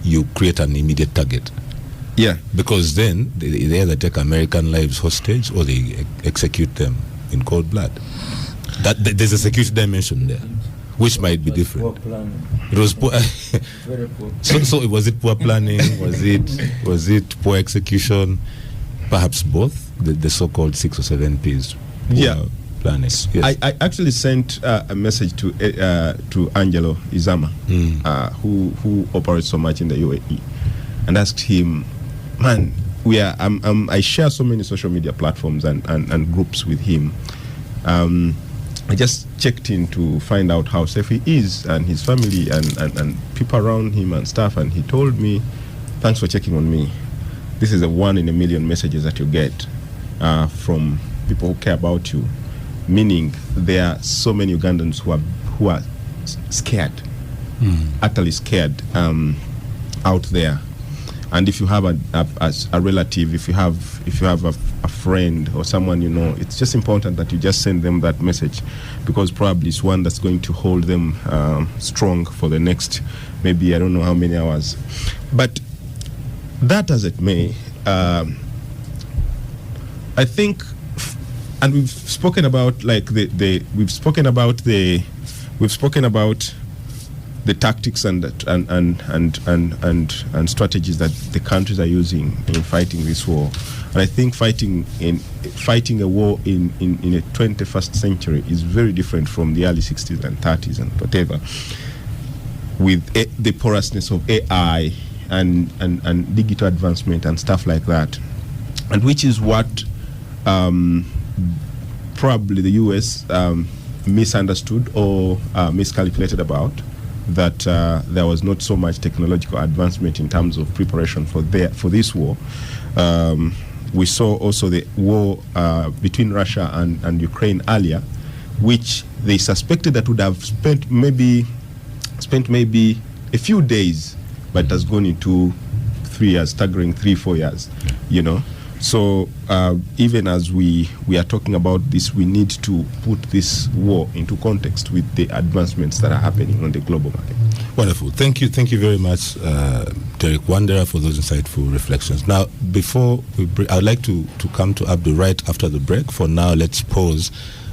you create an immediate target. Yeah. Because then they either take American lives hostage or they execute them in cold blood. There's a security dimension there, which might be different. It was poor. Very poor. So was it poor planning? Was it poor execution? Perhaps both. The so-called 6 or 7 Ps. Planning. Yes. I actually sent a message to Angelo Izama, who operates so much in the UAE, and asked him, man, I share so many social media platforms and groups with him. I just checked in to find out how safe he is and his family and people around him and stuff, and he told me, thanks for checking on me. This is a 1 in a million messages that you get from people who care about you, meaning there are so many Ugandans who are scared, utterly scared out there. And if you have a relative, if you have a friend or someone you know, it's just important that you just send them that message, because probably it's one that's going to hold them strong for the next, maybe I don't know how many hours. But that as it may, I think, and we've spoken about we've spoken about the tactics and strategies that the countries are using in fighting this war. And I think fighting a war in a 21st century is very different from the early 60s and 30s and whatever, with the porousness of AI and digital advancement and stuff like that, and which is what probably the US misunderstood or miscalculated about, that there was not so much technological advancement in terms of preparation for this war. We saw also the war between Russia and Ukraine earlier, which they suspected that would have spent maybe a few days, but it has gone into 3 years, staggering 3-4 years, you know. So even as we are talking about this, we need to put this war into context with the advancements that are happening on the global market. Wonderful. Thank you very much, Derek Wanderer, for those insightful reflections. Now, before I'd like to come to Abdul right after the break. For now, let's pause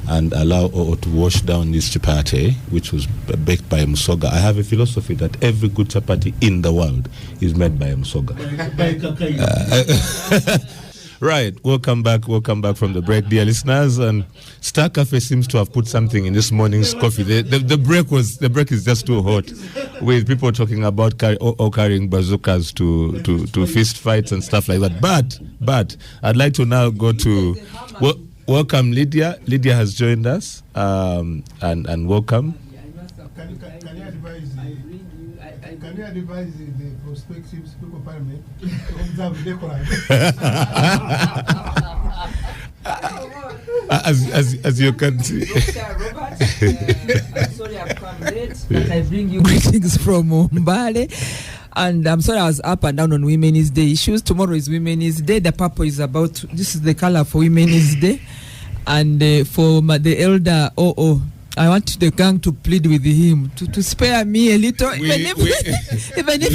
and allow Oo to wash down this chapati, which was baked by Musoga. I have a philosophy that every good chapati in the world is made by Musoga. Right, welcome back from the break, dear listeners. And Star Cafe seems to have put something in this morning's coffee. The break is just too hot, with people talking about carrying bazookas to fist fights and stuff like that. But I'd like to now go to welcome Lydia. Lydia has joined us, and welcome. Can you advise the prospective Speaker of Parliament to observe decorum? As you can see. Robert, I'm sorry I've come late, but I bring you greetings from Mbale. And I'm sorry I was up and down on Women's Day issues. Tomorrow is Women's Day. The purple is this is the color for Women's Day. And for the elder OO, I want the gang to plead with him to spare me a little, even if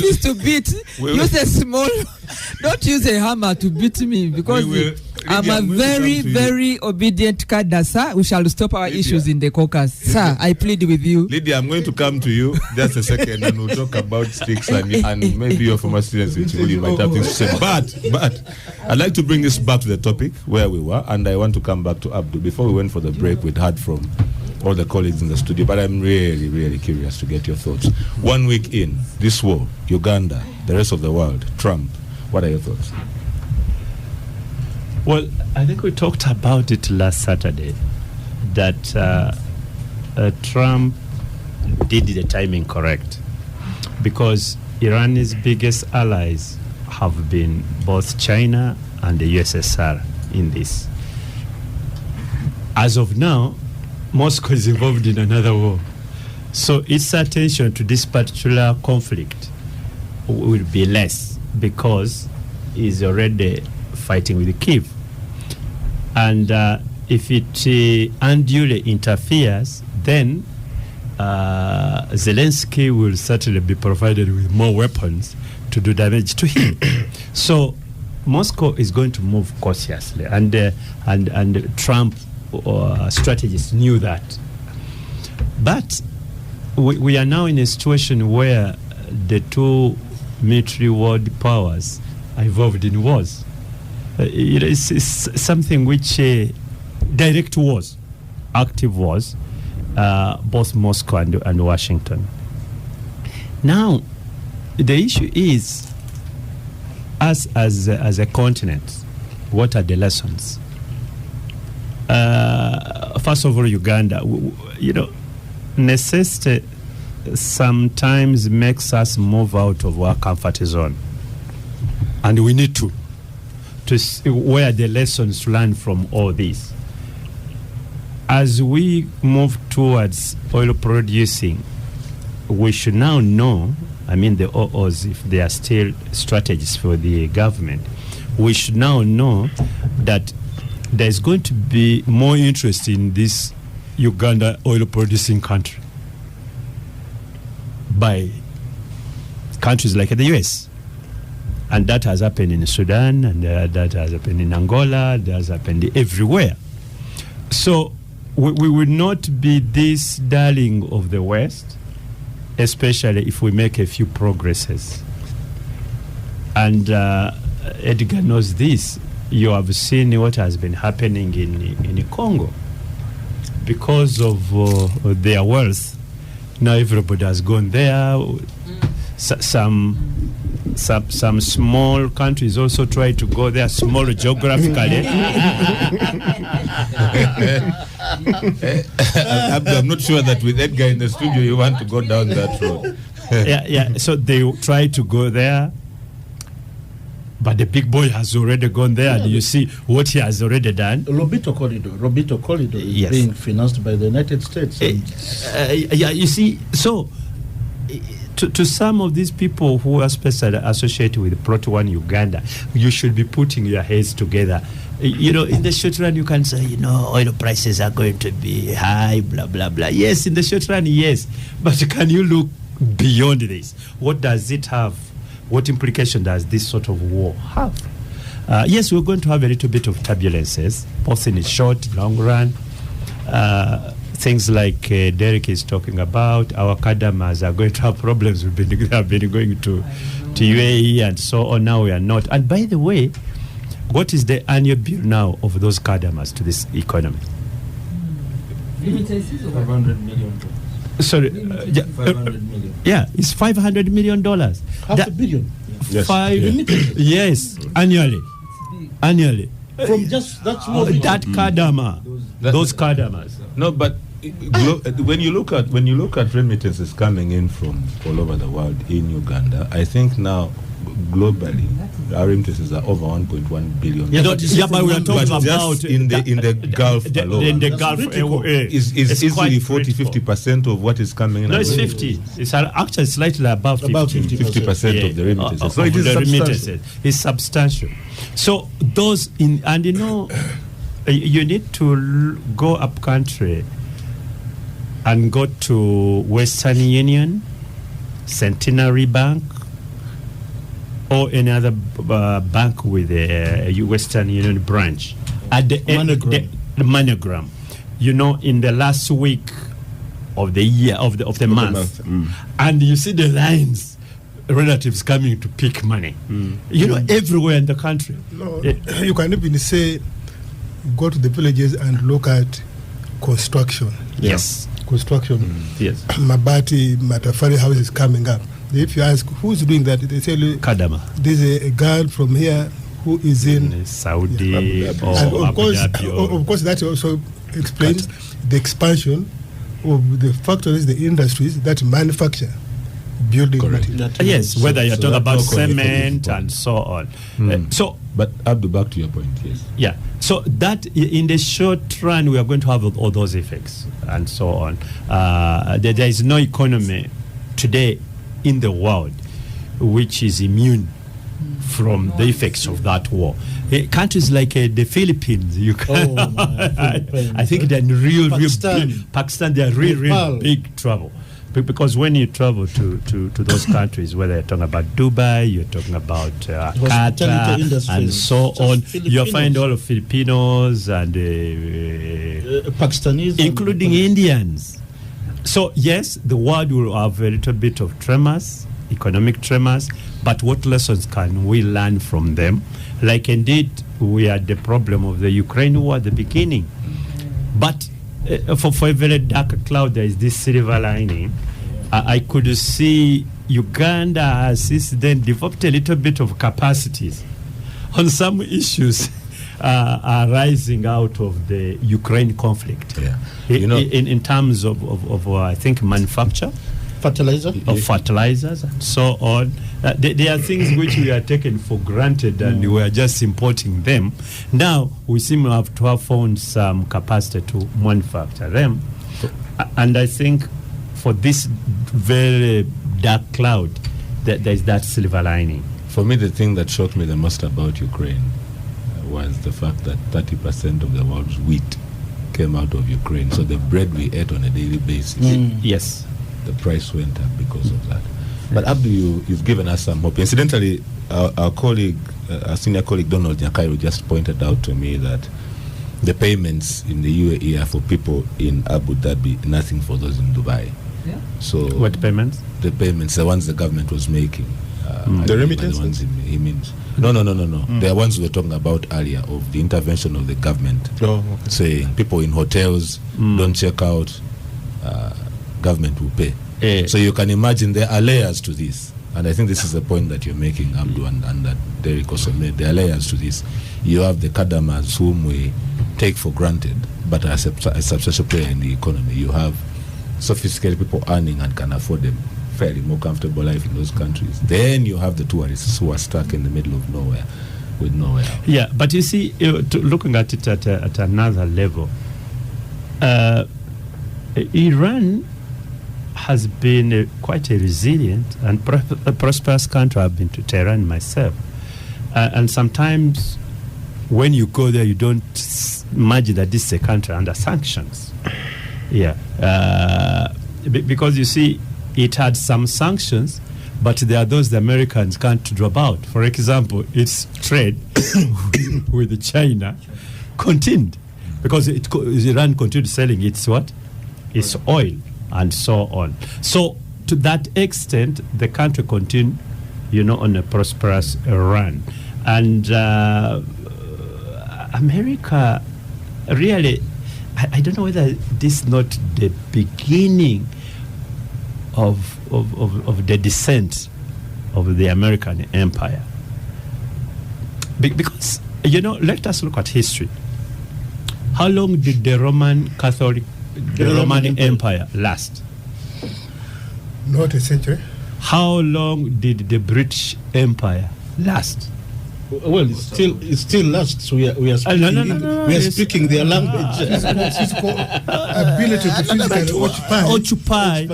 it's to beat. Use a small, don't use a hammer to beat me, because I'm a very, very obedient cadre, sir. We shall stop our issues in the caucus. Sir, I plead with you. Lydia, I'm going to come to you just a second, and we'll talk about sticks and maybe your former students in school. You might have things to say. But I'd like to bring this back to the topic where we were, and I want to come back to Abdul. Before we went for the break, we'd heard from all the colleagues in the studio, but I'm really, really curious to get your thoughts. 1 week in, this war, Uganda, the rest of the world, Trump, what are your thoughts? Well, I think we talked about it last Saturday, that Trump did the timing correct, because Iran's biggest allies have been both China and the USSR in this. As of now, Moscow is involved in another war. So its attention to this particular conflict will be less, because it's already fighting with Kyiv. And if it unduly interferes, then Zelensky will certainly be provided with more weapons to do damage to him. So Moscow is going to move cautiously, and Trump strategists knew that. But we are now in a situation where the two military world powers are involved in wars. It's something which direct wars, active wars, both Moscow and Washington. Now, the issue is, us as a continent, what are the lessons? First of all, Uganda, necessity sometimes makes us move out of our comfort zone, and we need to see where the lessons learned from all this. As we move towards oil producing, we should now know, the OOs, if they are still strategies for the government, we should now know that there's going to be more interest in this Uganda oil producing country by countries like the US. And that has happened in Sudan, and that has happened in Angola, that has happened everywhere. So we will not be this darling of the West, especially if we make a few progresses. And Edgar knows this. You have seen what has been happening in Congo. Because of their wealth, now everybody has gone there. Some small countries also try to go there, small geographically. I'm not sure that with Edgar in the studio you want to go down that road. Yeah. So they try to go there, but the big boy has already gone there, and you see what he has already done. Lobito Corridor is being financed by the United States. You see, so to some of these people who are especially associated with Plot 1 Uganda, you should be putting your heads together. In the short run, you can say, oil prices are going to be high, blah, blah, blah. Yes, in the short run, yes. But can you look beyond this, what does it have? What implication does this sort of war have? Yes, we're going to have a little bit of turbulences, both in the short, long run. Things like Derek is talking about, our cadamas are going to have problems. Have been going to UAE and so on. Now we are not. And by the way, what is the annual bill now of those cadamas to this economy? $500 million. Sorry, 500 million. yeah, it's $500 million. Half a billion. Yes. Yes, annually. From just that small That kadama, those kadamas. No, but when you look at remittances coming in from all over the world in Uganda, I think now globally our remittances are over 1.1 billion. Yeah, but we are talking But about just in the Gulf alone. In the Gulf, is easily 40-50% of what is coming in. No, it's 50. It's actually slightly above 50. About 50%. Of the remittances. So it is substantial. It's substantial. So those and you need to go up country and go to Western Union, Centenary Bank, or any other bank with a Western Union branch at the monogram. In the last week of the year of the month. And you see the lines, relatives coming to pick money. Everywhere in the country. No, you can even say, go to the villages and look at construction. Yes. Construction. Yes. Mabati, Matafari house is coming up. If you ask who's doing that, they say, Kadama. There's a girl from here who is in Saudi or and of course, Abu Dhabi. of course, that also explains the expansion of the factories, the industries that manufacture building materials. Yes, whether you're talking about cement and and so on. But Abdu, back to your point, yes. Yeah. So that in the short run, we are going to have all those effects and so on. There is no economy today in the world which is immune from the effects of that war. Countries like the Philippines, you can. I think they're in real Pakistan. They're real big trouble. Because when you travel to those countries, whether you're talking about Dubai, you're talking about Qatar, and so on, you'll find all of Filipinos and Pakistanis, including Indians. So yes, the world will have a little bit of tremors, economic tremors, but what lessons can we learn from them? Like indeed, we had the problem of the Ukraine war at the beginning. But for a very dark cloud, there is this silver lining. I could see Uganda has since then developed a little bit of capacities on some issues arising out of the Ukraine conflict. Yeah. In terms of I think manufacture, fertilizers and so on. There are things which we are taken for granted and we are just importing them. Now we seem to have found some capacity to manufacture them. And I think for this very dark cloud, there is that silver lining. For me, the thing that shocked me the most about Ukraine was the fact that 30% of the world's wheat came out of Ukraine. So the bread we ate on a daily basis, yes, the price went up because of that. But Abdu, you've given us some hope. Incidentally, our colleague, our senior colleague Donald Nyakairo just pointed out to me that the payments in the UAE are for people in Abu Dhabi, nothing for those in Dubai. Yeah. So what payments? The payments, the ones the government was making. The remittances? The ones he means. No. The ones we were talking about earlier of the intervention of the government. Saying people in hotels don't check out, government will pay. So you can imagine there are layers to this. And I think this is the point that you're making, Abdu, and that Derek also made. There are layers to this. You have the Kadamas whom we take for granted, but are a substantial player in the economy. You have sophisticated people earning and can afford a fairly more comfortable life in those countries. Then you have the tourists who are stuck in the middle of nowhere with nowhere. Yeah, but you see, looking at it at another level, Iran has been quite a resilient and a prosperous country. I've been to Tehran myself. And sometimes when you go there, you don't imagine that this is a country under sanctions. Yeah. Because you see, it had some sanctions, but there are those the Americans can't drop out. For example, its trade with China continued because Iran continued selling its what? Its oil and so on. So to that extent, the country continued, on a prosperous run. And America really, I don't know whether this is not the beginning of the descent of the American empire. Because, let us look at history. How long did the Roman Empire last? Not a century. How long did the British Empire last? Well, it still lasts. We are speaking, we are speaking their language. Ability to physically occupy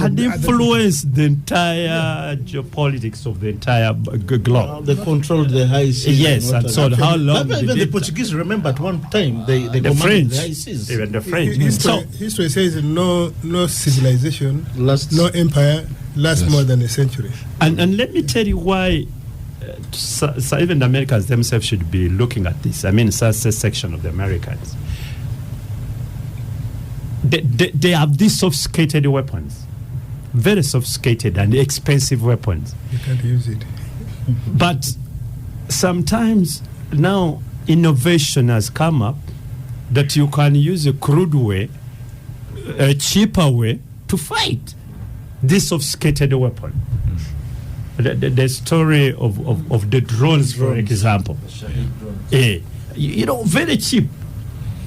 and influence the entire geopolitics of the entire globe. They controlled the high seas. Yes, and so how long? Even the Portuguese, remember at one time they the French, the high seas. Even the French. History says no civilization, no empire lasts more than a century. And let me tell you why. So even the Americans themselves should be looking at this. I mean, such a section of the Americans. They have these sophisticated weapons, very sophisticated and expensive weapons. You can't use it. But sometimes now innovation has come up that you can use a crude way, a cheaper way to fight this sophisticated weapon. The story of the drones, for example. Very cheap.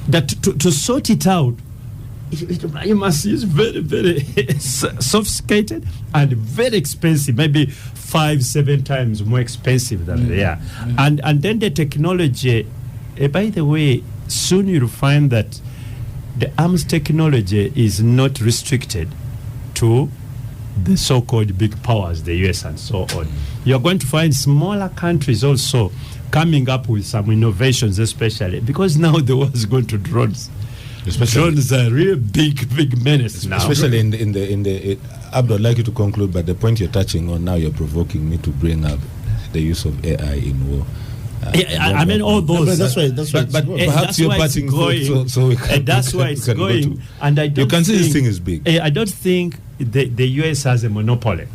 That to sort it out, you must use very, very sophisticated and very expensive, maybe 5-7 times more expensive than they are. And then the technology, by the way, soon you'll find that the arms technology is not restricted to the so-called big powers, the US and so on. You're going to find smaller countries also coming up with some innovations, especially because now the world is going to drones. Drones are really big menace now. Especially in the Abdul, I'd like you to conclude, but the point you're touching on now, you're provoking me to bring up the use of AI in war. I mean, all those. That's why. But perhaps you're parting going. So we can, that's why it's going. And I don't you can see this thing is big. I don't think the US has a monopoly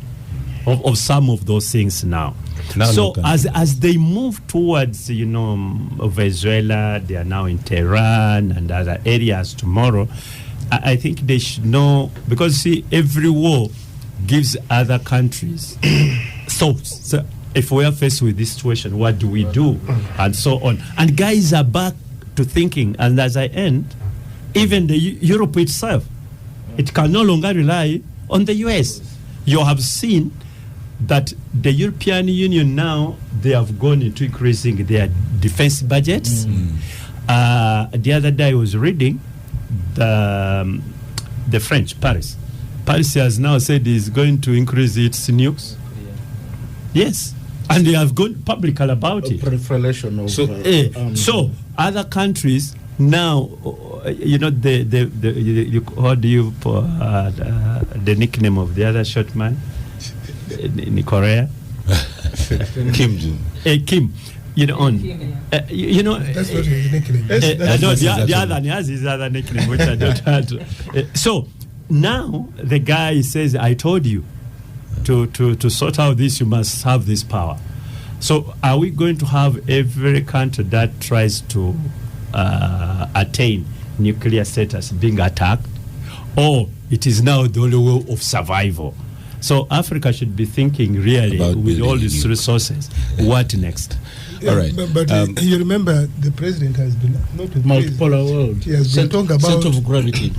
of some of those things now. So as they move towards Venezuela, they are now in Tehran and other areas tomorrow. I think they should know, because see, every war gives other countries thoughts. So if we are faced with this situation, what do we do? And so on. And guys are back to thinking. And as I end, even the Europe itself, it can no longer rely on the US. You have seen that the European Union now, they have gone into increasing their defense budgets. The other day I was reading the French, Paris. Paris has now said is going to increase its nukes. Yes. And they have gone public about it. Proliferation of so other countries now, what do you the nickname of the other short man in Korea? Kim Jong. Kim. That's not his nickname. The other has his other nickname, which I don't have to. So now the guy says, "I told you to sort out this, you must have this power." So are we going to have every country that tries to attain nuclear status being attacked, or it is now the only way of survival? So Africa should be thinking really about with all these resources, what next? Yeah, all right. But you remember the president has been multipolar world. He has been talking about center of gravity.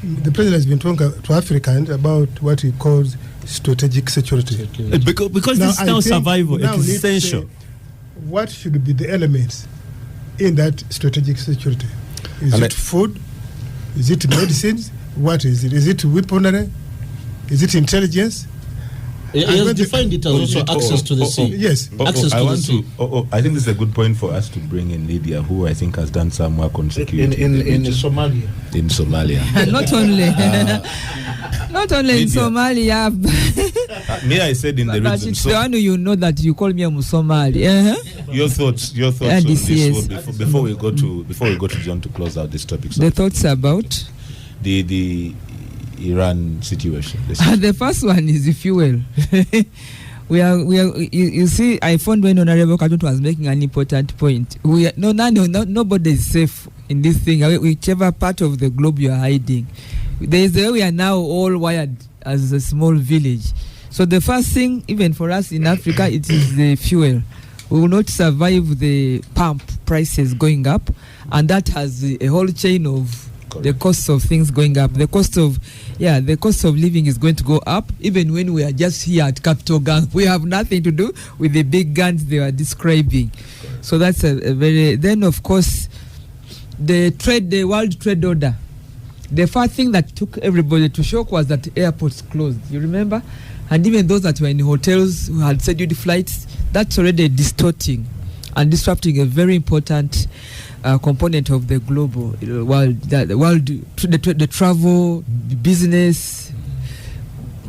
The president has been talking to Africans about what he calls strategic security. Because now, this is now survival. It is essential. What should be the elements in that strategic security? Is it food? Is it medicines? What is it? Is it weaponry? Is it intelligence? He has defined it as also access to the sea. Yes. Access to the sea. I think this is a good point for us to bring in Lydia, who I think has done some work on security in Somalia. In Somalia. Not only in Somalia. Me, I said in the but region. It's the one you know that you call me a Musomali. Your thoughts on this before we go to John to close out this topic. The thoughts about the Iran situation. The first one is the fuel. You see, I found when Honorable Katuntu was making an important point. Nobody is safe in this thing. Whichever part of the globe you are hiding, there is the way we are now all wired as a small village. So the first thing, even for us in Africa, it is the fuel. We will not survive the pump prices going up, and that has a whole chain of the cost of things going up. The cost of living is going to go up, even when we are just here at Capital Gang. We have nothing to do with the big guns they are describing. So that's a very... Then, of course, the World Trade Order. The first thing that took everybody to shock was that airports closed. You remember? And even those that were in hotels who had scheduled flights, that's already distorting and disrupting a very important component of the global world. The travel business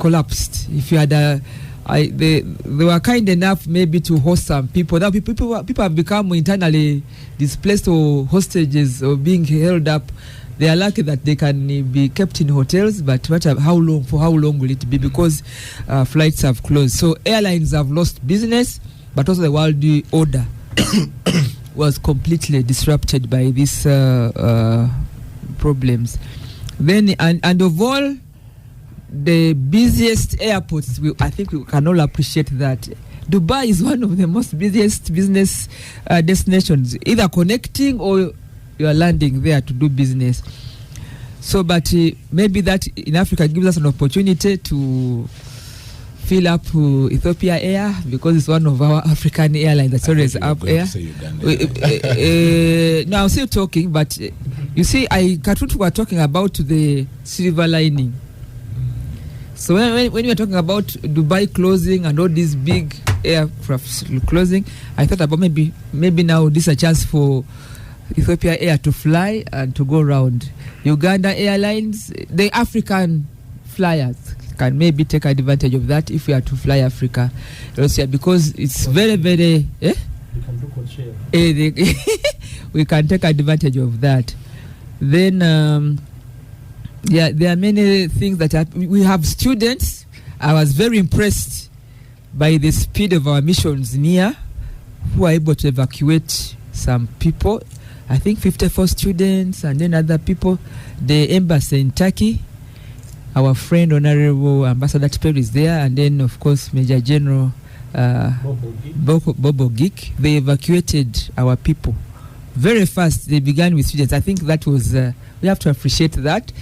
collapsed. If you had they were kind enough maybe to host some people. Now people have become internally displaced or hostages or being held up. They are lucky that they can be kept in hotels, but for how long will it be? Because flights have closed. So airlines have lost business, but also the world order was completely disrupted by these problems. Then, and of all the busiest airports, I think we can all appreciate that Dubai is one of the most busiest business destinations, either connecting or you are landing there to do business. So, but maybe that in Africa gives us an opportunity to fill up Ethiopia Air, because it's one of our African airlines that's always up air. No, I'm still talking, but you see, Katuntu were talking about the silver lining. So when we are talking about Dubai closing and all these big aircraft closing, I thought about maybe now this is a chance for Ethiopia Air to fly and to go around. Uganda Airlines, the African flyers can maybe take advantage of that if we are to fly Africa, because it's very, very... We can do co-share. We can take advantage of that. Then, there are many things that we have students. I was very impressed by the speed of our missions near, who are able to evacuate some people. I think 54 students and then other people. The embassy in Turkey, our friend Honorable Ambassador Tipper is there, and then of course Major General Bobo Geek. They evacuated our people very fast. They began with students. I think that was we have to appreciate that,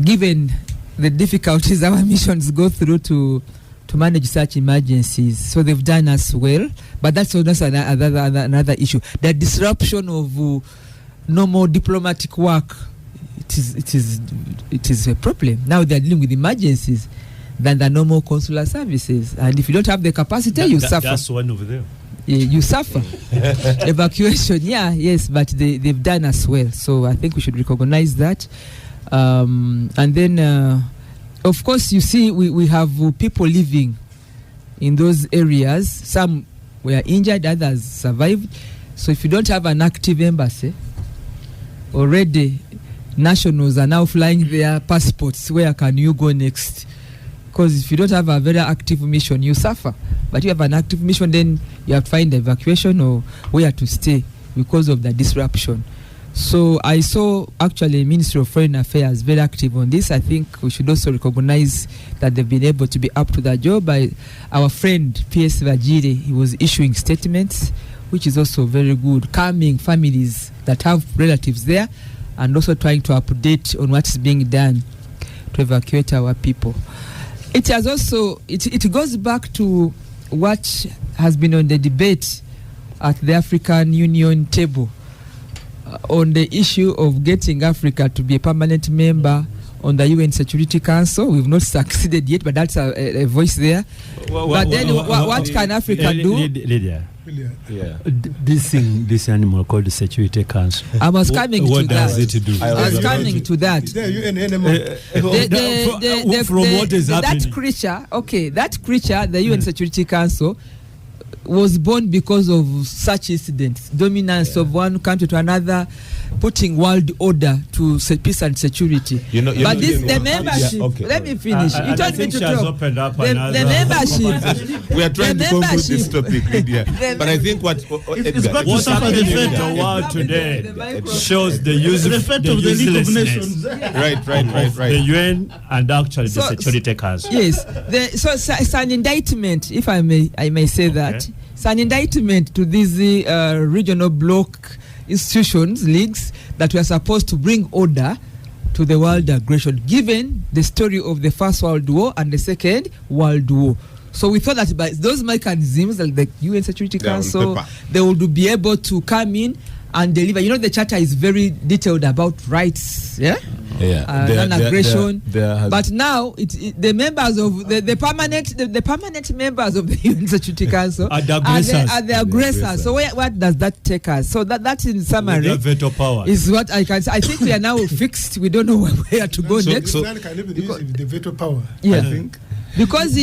given the difficulties our missions go through to manage such emergencies. So they've done us well, but that's another issue. The disruption of normal diplomatic work. It is a problem. Now they are dealing with emergencies than the normal consular services, and if you don't have the capacity, you suffer. That's one over there. Yeah, you suffer. Evacuation, yes, but they've done us well. So I think we should recognize that. And then, of course, you see, we have people living in those areas. Some were injured, others survived. So if you don't have an active embassy, already nationals are now flying their passports. Where can you go next? Because if you don't have a very active mission, you suffer. But you have an active mission, then you have to find evacuation or where to stay because of the disruption. So I saw actually Ministry of Foreign Affairs very active on this. I think we should also recognize that they've been able to be up to that job. By our friend P.S. Vajiri, he was issuing statements, which is also very good, calming families that have relatives there, and also trying to update on what is being done to evacuate our people. It has also, it goes back to what has been on the debate at the African Union table on the issue of getting Africa to be a permanent member on the UN Security Council. We've not succeeded yet, but that's a voice there. But then what can Africa do? Lydia. Yeah. This animal called the Security Council. I was coming to that. What does it do? I was coming to that. Is there UN animal? From what is happening? That creature, the UN Security Council, was born because of such incidents, dominance of one country to another, putting world order to peace and security. The membership. Let me finish. You told me to talk. The membership. We are trying to conclude this topic, Lydia. But I think what's happening in the world today shows the uselessness. Right. The UN and actually the Security Council. Yes. So it's an indictment, if I may say that. Okay. It's an indictment to these regional bloc institutions, leagues, that were supposed to bring order to the world aggression, given the story of the First World War and the Second World War. So we thought that by those mechanisms, like the UN Security Council, they would be able to come in and deliver. The charter is very detailed about rights, non-aggression. But now the members of the permanent members of the UN Security Council are the aggressors. So what does that take us? So that in summary veto power is what I can say. I think we are now fixed. We don't know where to go next. So can even use the veto power. Yeah. I think. Because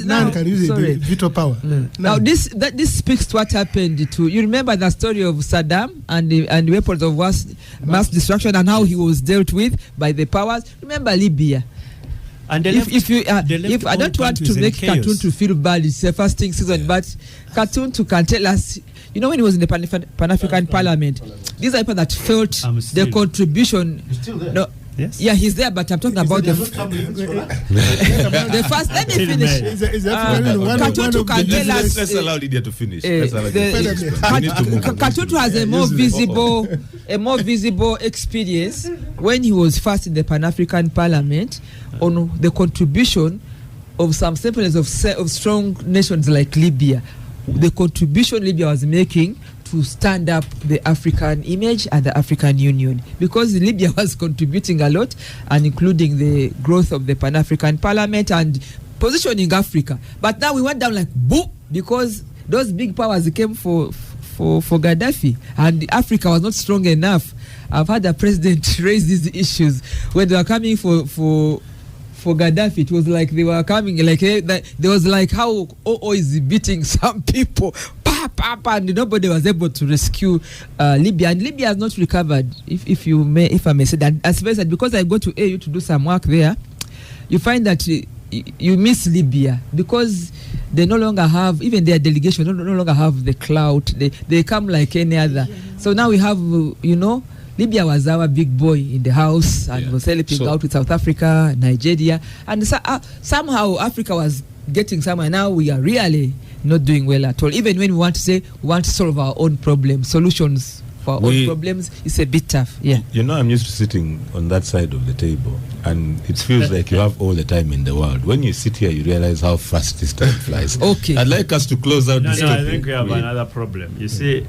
now can use the veto power. Now this speaks to what happened to you. Remember the story of Saddam and the weapons of mass destruction and how he was dealt with by the powers. Remember Libya. And if I don't want to make Katuntu feel bad, it's the fasting season, but Katuntu can tell us. When he was in the Pan-African Parliament, these are people that felt the contribution. No. Yes. Yeah, he's there, but I'm talking about the first. Let me finish. Katuntu can tell us. Let's allow Lydia to finish. Katuntu has a more visible experience when he was first in the Pan-African Parliament on the contribution of some semblance of strong nations like Libya. The contribution Libya was making to stand up the African image and the African Union, because Libya was contributing a lot and including the growth of the Pan-African Parliament and positioning Africa. But now we went down like boom, because those big powers came for Gaddafi and Africa was not strong enough. I've had the president raise these issues when they were coming for Gaddafi. It was like they were coming like there was like how OO is beating some people, and nobody was able to rescue Libya, and Libya has not recovered. If I may say that, as well as because I go to AU to do some work there, you find that you miss Libya because they no longer have, even their delegation no longer have the clout. They come like any other. So now we have Libya was our big boy in the house and was helping out with South Africa, Nigeria, and somehow Africa was getting somewhere. Now we are really not doing well at all. Even when we want to say we want to solve our own problems, solutions for our own problems, it's a bit tough. Yeah. I'm used to sitting on that side of the table, and it feels like you have all the time in the world. When you sit here, you realize how fast this time flies. Okay. I'd like us to close out this topic. I think we have another problem. You see,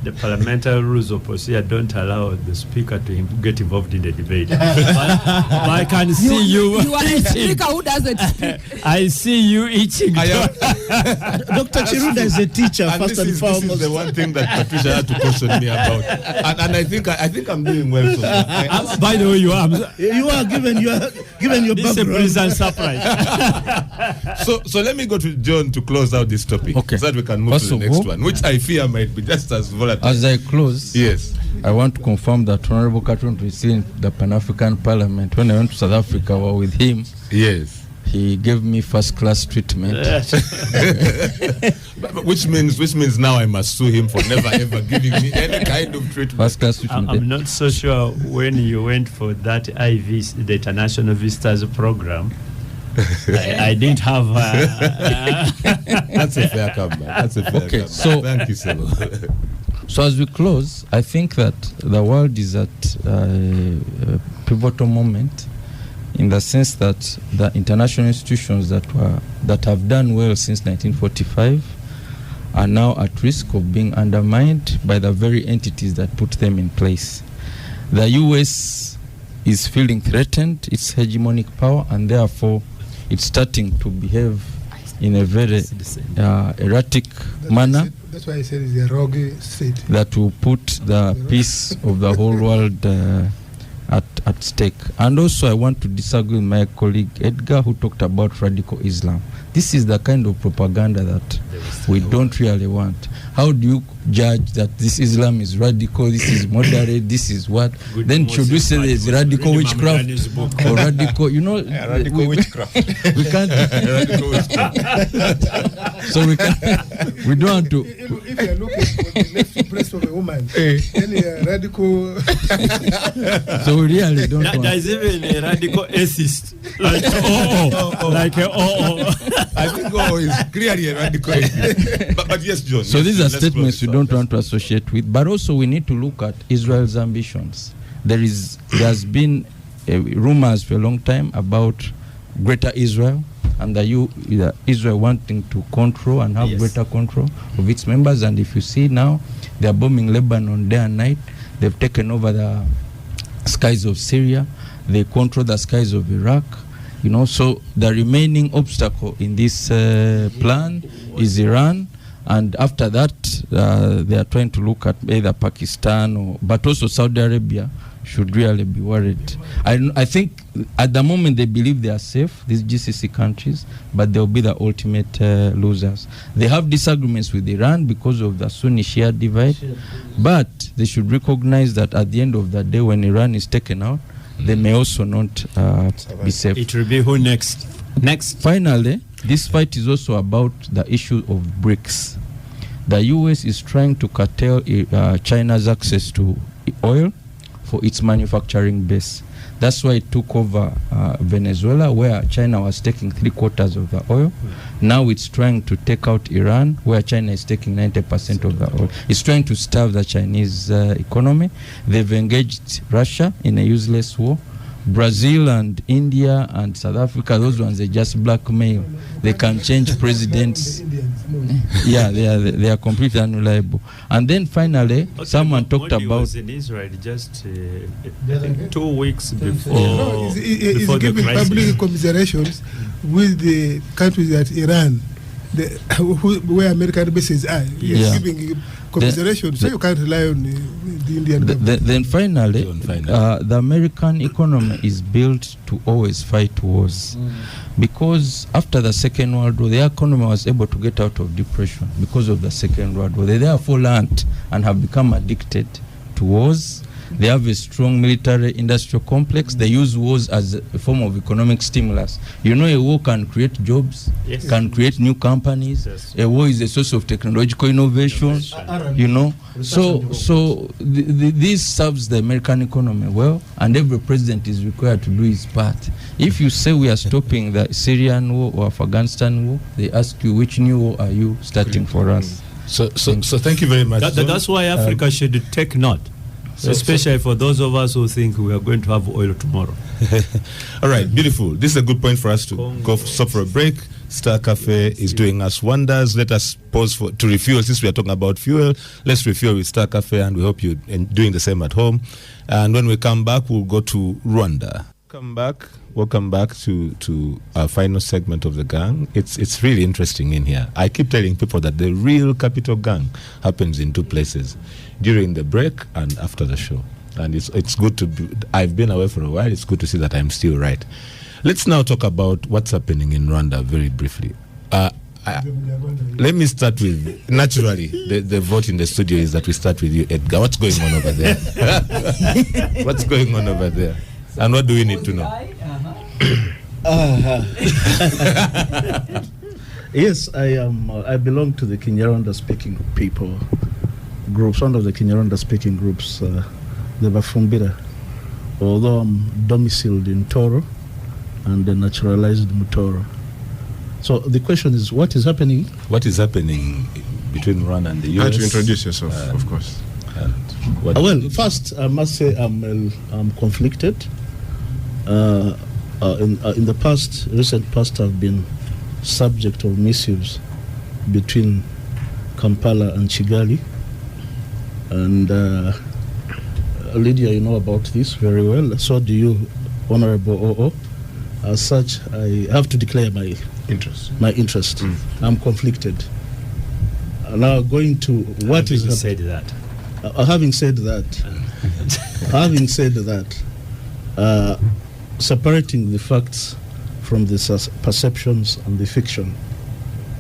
the parliamentary rules of procedure don't allow the speaker to get involved in the debate. but I can see you. You are a speaker who doesn't speak. I see you itching. Dr. Chiruda is a teacher, first and foremost. This is the one thing that Patricia had to caution me about, and I think I'm doing well so far. By the way, you are given your this is a pleasant surprise. So let me go to John to close out this topic, okay, so that we can move to the next one, which I fear might be just as volatile. As I close, yes, I want to confirm that Honorable Katuntu is in the Pan-African Parliament. When I went to South Africa, I was with him. Yes, he gave me first-class treatment. which means now I must sue him for never ever giving me any kind of treatment. First-class treatment. I'm not so sure when you went for that IV, the International Visitors Program. I didn't have. That's a fair comeback. That's a fair comeback. So thank you so much. So as we close, I think that the world is at a pivotal moment, in the sense that the international institutions that have done well since 1945 are now at risk of being undermined by the very entities that put them in place. The US is feeling threatened, its hegemonic power, and therefore it's starting to behave in a very erratic manner. That's why I said it's a rogue state. That will put the peace of the whole world at stake. And also I want to disagree with my colleague Edgar, who talked about radical Islam. This is the kind of propaganda that we don't really want. How do you judge that this Islam is radical, this is moderate, this is what? Good then should we say there's radical witchcraft or radical, radical witchcraft. We can't. Radical witchcraft. So we don't want to. If you're looking for the left breast of a woman, then you're radical. So we really don't want. There's even a radical atheist. Like, I think is clearly a radical. but yes, John. So yes, these are statements we don't want to yes. associate with. But also we need to look at Israel's ambitions. There's been rumors for a long time about Greater Israel and the Israel wanting to control and have greater control of its members. And if you see now, they are bombing Lebanon day and night. They've taken over the skies of Syria. They control the skies of Iraq. So the remaining obstacle in this plan is Iran. And after that, they are trying to look at either Pakistan but also Saudi Arabia should really be worried. I think at the moment they believe they are safe, these GCC countries, but they will be the ultimate losers. They have disagreements with Iran because of the Sunni-Shia divide, but they should recognize that at the end of the day, when Iran is taken out, they may also not be safe. It will be who next? Finally, this fight is also about the issue of BRICS. The US is trying to curtail China's access to oil for its manufacturing base. That's why it took over Venezuela, where China was taking 3/4 of the oil. Now it's trying to take out Iran, where China is taking 90% of the oil. It's trying to starve the Chinese economy. They've engaged Russia in a useless war. Brazil and India and South Africa, those ones, they just blackmail. They can change presidents. Yeah, they are completely unreliable. And then finally, someone talked Modi about... was in Israel just I think 2 weeks before, He's before the giving crisis. public commiserations with the countries that Iran, where American bases are. He's giving commiserations, so you can't rely on the Indian government. Then finally, the American economy is built to always fight wars. Because after the Second World War, the economy was able to get out of depression because of the Second World War. They therefore learned and have become addicted to wars. They have a strong military industrial complex. They use wars as a form of economic stimulus. A war can create jobs, can create new companies. Yes. A war is a source of technological innovation. So this serves the American economy well, and every president is required to do his part. If you say we are stopping the Syrian war or Afghanistan war, they ask you, which new war are you starting for us? So thank you very much. That's why Africa should take note. Especially for those of us who think we are going to have oil tomorrow. All right, beautiful. This is a good point for us to stop for a break. Star Cafe is doing us wonders. Let us pause to refuel. Since we are talking about fuel, let's refuel with Star Cafe, and we hope you're doing the same at home. And when we come back, we'll go to Rwanda. Welcome back to our final segment of the gang. It's really interesting in here. I keep telling people that the real capital gang happens in two places, during the break and after the show. And it's good to be, I've been away for a while. It's good to see that I'm still right. Let's now talk about what's happening in Rwanda very briefly. Let me start with, naturally, the vote in the studio is that we start with you, Edgar. What's going on over there? What's going on over there? And what do we need to know? Yes, I belong to the Kinyarwanda speaking people groups, one of the Kinyarwanda speaking groups, the Bafumbira. Although I'm domiciled in Toro and naturalized Mutoro. So the question is, what is happening? What is happening between Rwanda and the US? You have to introduce yourself, of course. Well, first I must say I'm conflicted. In the past, recent past, I've been subject of missives between Kampala and Kigali, and Lydia, you know about this very well. So do you, Honorable OO. As such, I have to declare my interest. I'm conflicted. Now going to what is said that. Having said that, separating the facts from the perceptions and the fiction,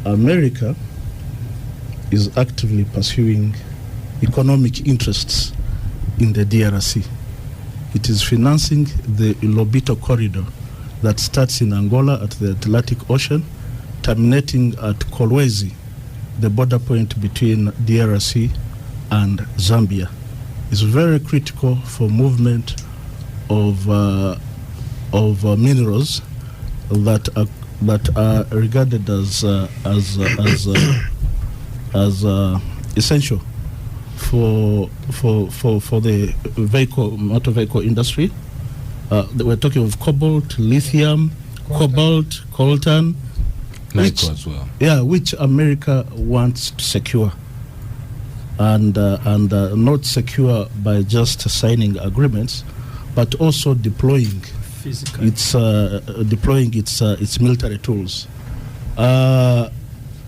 America is actively pursuing economic interests in the DRC. It is financing the Lobito corridor that starts in Angola at the Atlantic Ocean, terminating at Kolwezi, the border point between DRC and Zambia. It's very critical for movement of minerals that are regarded as essential for the motor vehicle industry. We're talking of cobalt, lithium, coltan, Nico as well. Yeah, which America wants to secure, and not secure by just signing agreements, but also deploying its military tools.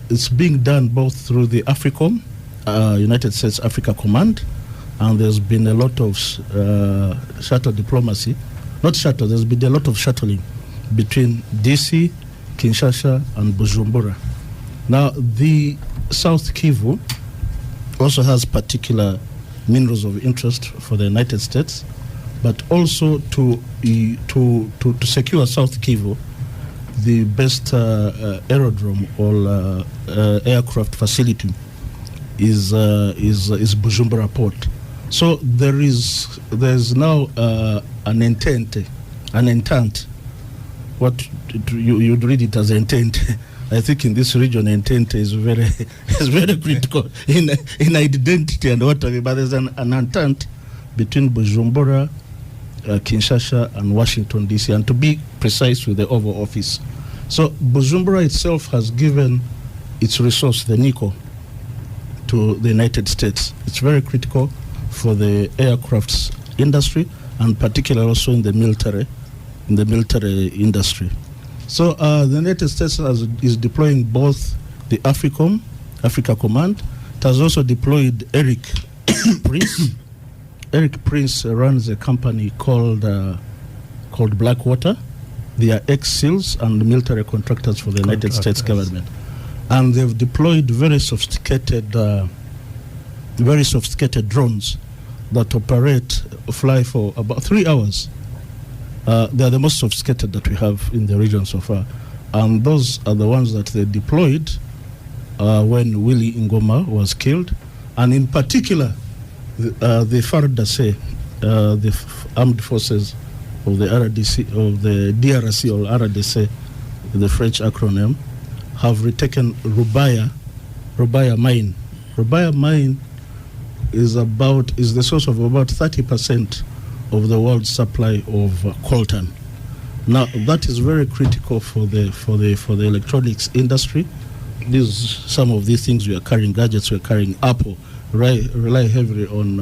It's being done both through the AFRICOM, United States Africa Command, and there's been a lot of shuttle diplomacy. There's been a lot of shuttling between DC, Kinshasa, and Bujumbura. Now, the South Kivu also has particular minerals of interest for the United States, but also to secure South Kivu, the best aerodrome or aircraft facility is Bujumbura Port. So there's now an entente. What you'd read it as intent. I think in this region, entente is very critical in identity and whatever. But there's an entente between Bujumbura, Kinshasa, and Washington D.C. And to be precise, with the Oval Office. So Bujumbura itself has given its resource, the nickel, to the United States. It's very critical for the aircrafts industry, and particularly also in the military industry. So the United States is deploying both the AFRICOM, Africa Command. It has also deployed Eric Prince. Eric Prince runs a company called Blackwater. They are ex-SEALs and military contractors for the United States government. And they've deployed very sophisticated drones that fly for about 3 hours. They are the most sophisticated that we have in the region so far. And those are the ones that they deployed when Willie Ngoma was killed. And in particular, the FARDC, the armed forces of the DRC or RDC, the French acronym, have retaken Rubaya mine. Rubaya mine is the source of about 30% of the world's supply of coltan. Now that is very critical for the electronics industry. Some of these things we are carrying, gadgets we are carrying, Apple rely heavily on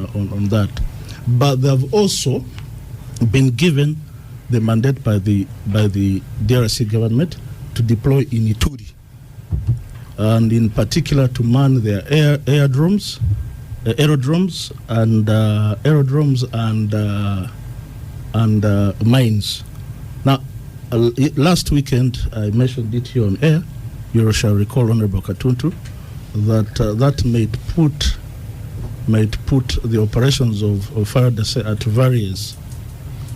that. But they have also been given the mandate by the DRC government to deploy in Ituri, and in particular to man their aerodromes and mines. Now, last weekend I mentioned it here on air. You shall recall, Honorable Katuntu, that might put the operations of FARDC at variance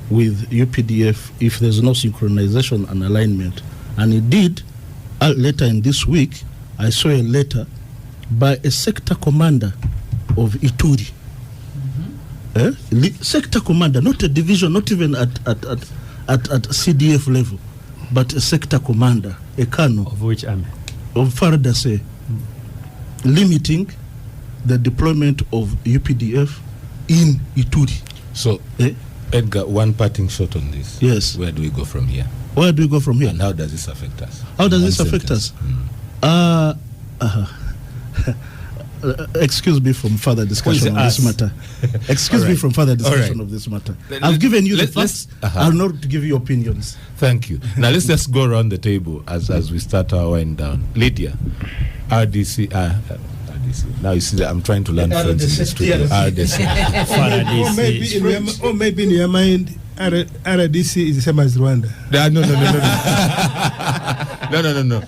with UPDF if there's no synchronization and alignment. And indeed, later in this week, I saw a letter by a sector commander of Ituri. Sector commander, not a division, not even at CDF level, but a sector commander, a colonel. Of which army? Of FARDC, limiting the deployment of UPDF in Ituri. So, Edgar, one parting shot on this. Yes. Where do we go from here? And how does this affect us? excuse me from further discussion on this matter. Excuse me from further discussion of this matter. I've given you the facts. I'll not give you opinions. Thank you. Now let's just go around the table as we start our wind down. Lydia, RDC. Now you see that I'm trying to learn French in the studio. RDC. Or maybe in your mind, RDC is the same as Rwanda. No.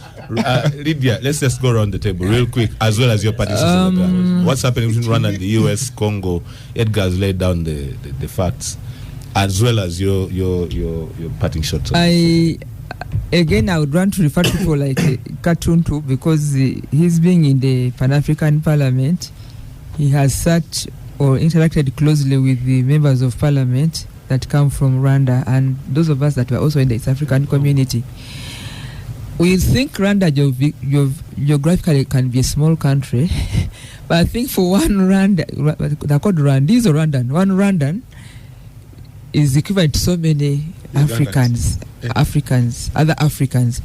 Lydia, let's just go around the table real quick, as well as your participation. What's happening between Rwanda and the US, Congo? Edgar has laid down the facts, as well as your parting shots. Again, I would want to refer to people like Katuntu, because he's being in the Pan-African Parliament. He has sat or interacted closely with the members of Parliament that come from Rwanda, and those of us that were also in the East African community. We think Rwanda geographically can be a small country, but I think for one Rwanda, they're called Rwandese or Rwandan, one Rwandan is equivalent to so many Africans, other Africans.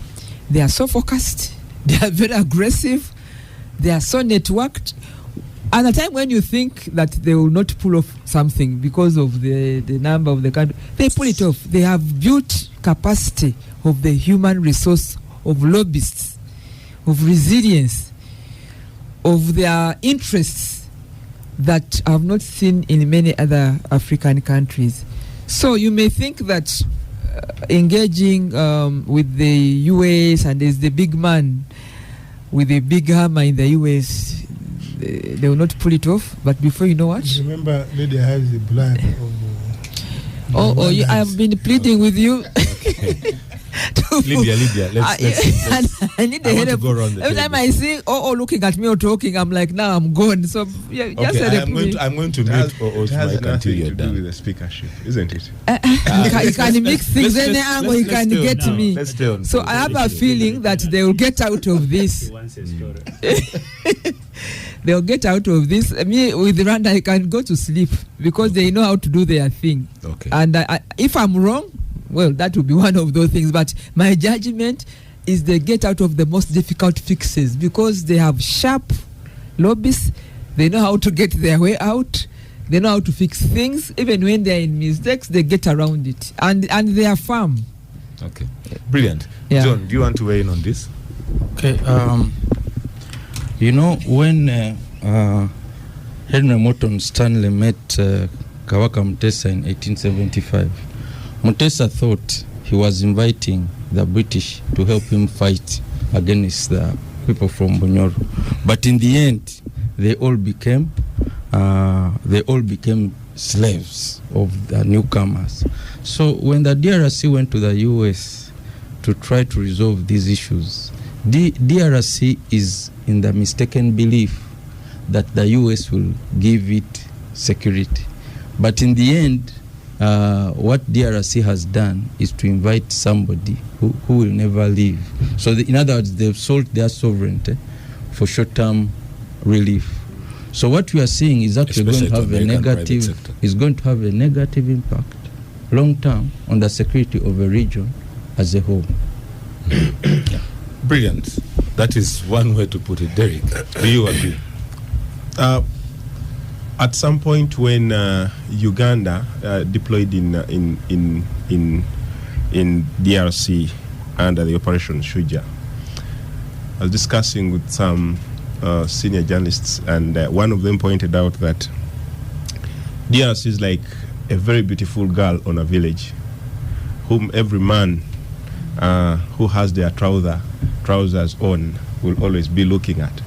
They are so focused, they are very aggressive, they are so networked. At a time when you think that they will not pull off something because of the number of the country, they pull it off. They have built capacity of the human resource, of lobbyists, of resilience, of their interests that I have not seen in many other African countries. So you may think that engaging with the US, and there's the big man with a big hammer in the US, they will not pull it off. But before you know what? Remember, Lydia has the blood of... I have been pleading with you. Lydia, let's I need the help. Every time I see looking at me or talking, I'm like, now I'm gone. So yeah, just I'm going to mute it has nothing to do with the speakership, isn't it? You can mix things any angle you can get me. Let's stay on. So I have a feeling that they will get out of this. They'll get out of this. Me with Rwanda, I can go to sleep because they know how to do their thing. Okay. And if I'm wrong, well, that will be one of those things. But my judgment is they get out of the most difficult fixes because they have sharp lobbyists. They know how to get their way out. They know how to fix things. Even when they're in mistakes, they get around it. And they are firm. Okay. Brilliant. Yeah. John, do you want to weigh in on this? Okay. When Henry Morton Stanley met Kawaka Mutesa in 1875, Mutesa thought he was inviting the British to help him fight against the people from Bunyoro. But in the end, they all became slaves of the newcomers. So when the DRC went to the US to try to resolve these issues, the DRC is in the mistaken belief that the US will give it security. But in the end, what DRC has done is to invite somebody who will never leave. So in other words, they've sold their sovereignty for short-term relief. So what we are seeing is actually going to have a negative impact long-term on the security of a region as a whole. Brilliant. That is one way to put it. Derek, do you agree? At some point when Uganda deployed in DRC under the Operation Shuja, I was discussing with some senior journalists, and one of them pointed out that DRC is like a very beautiful girl on a village, whom every man who has their trousers on will always be looking at.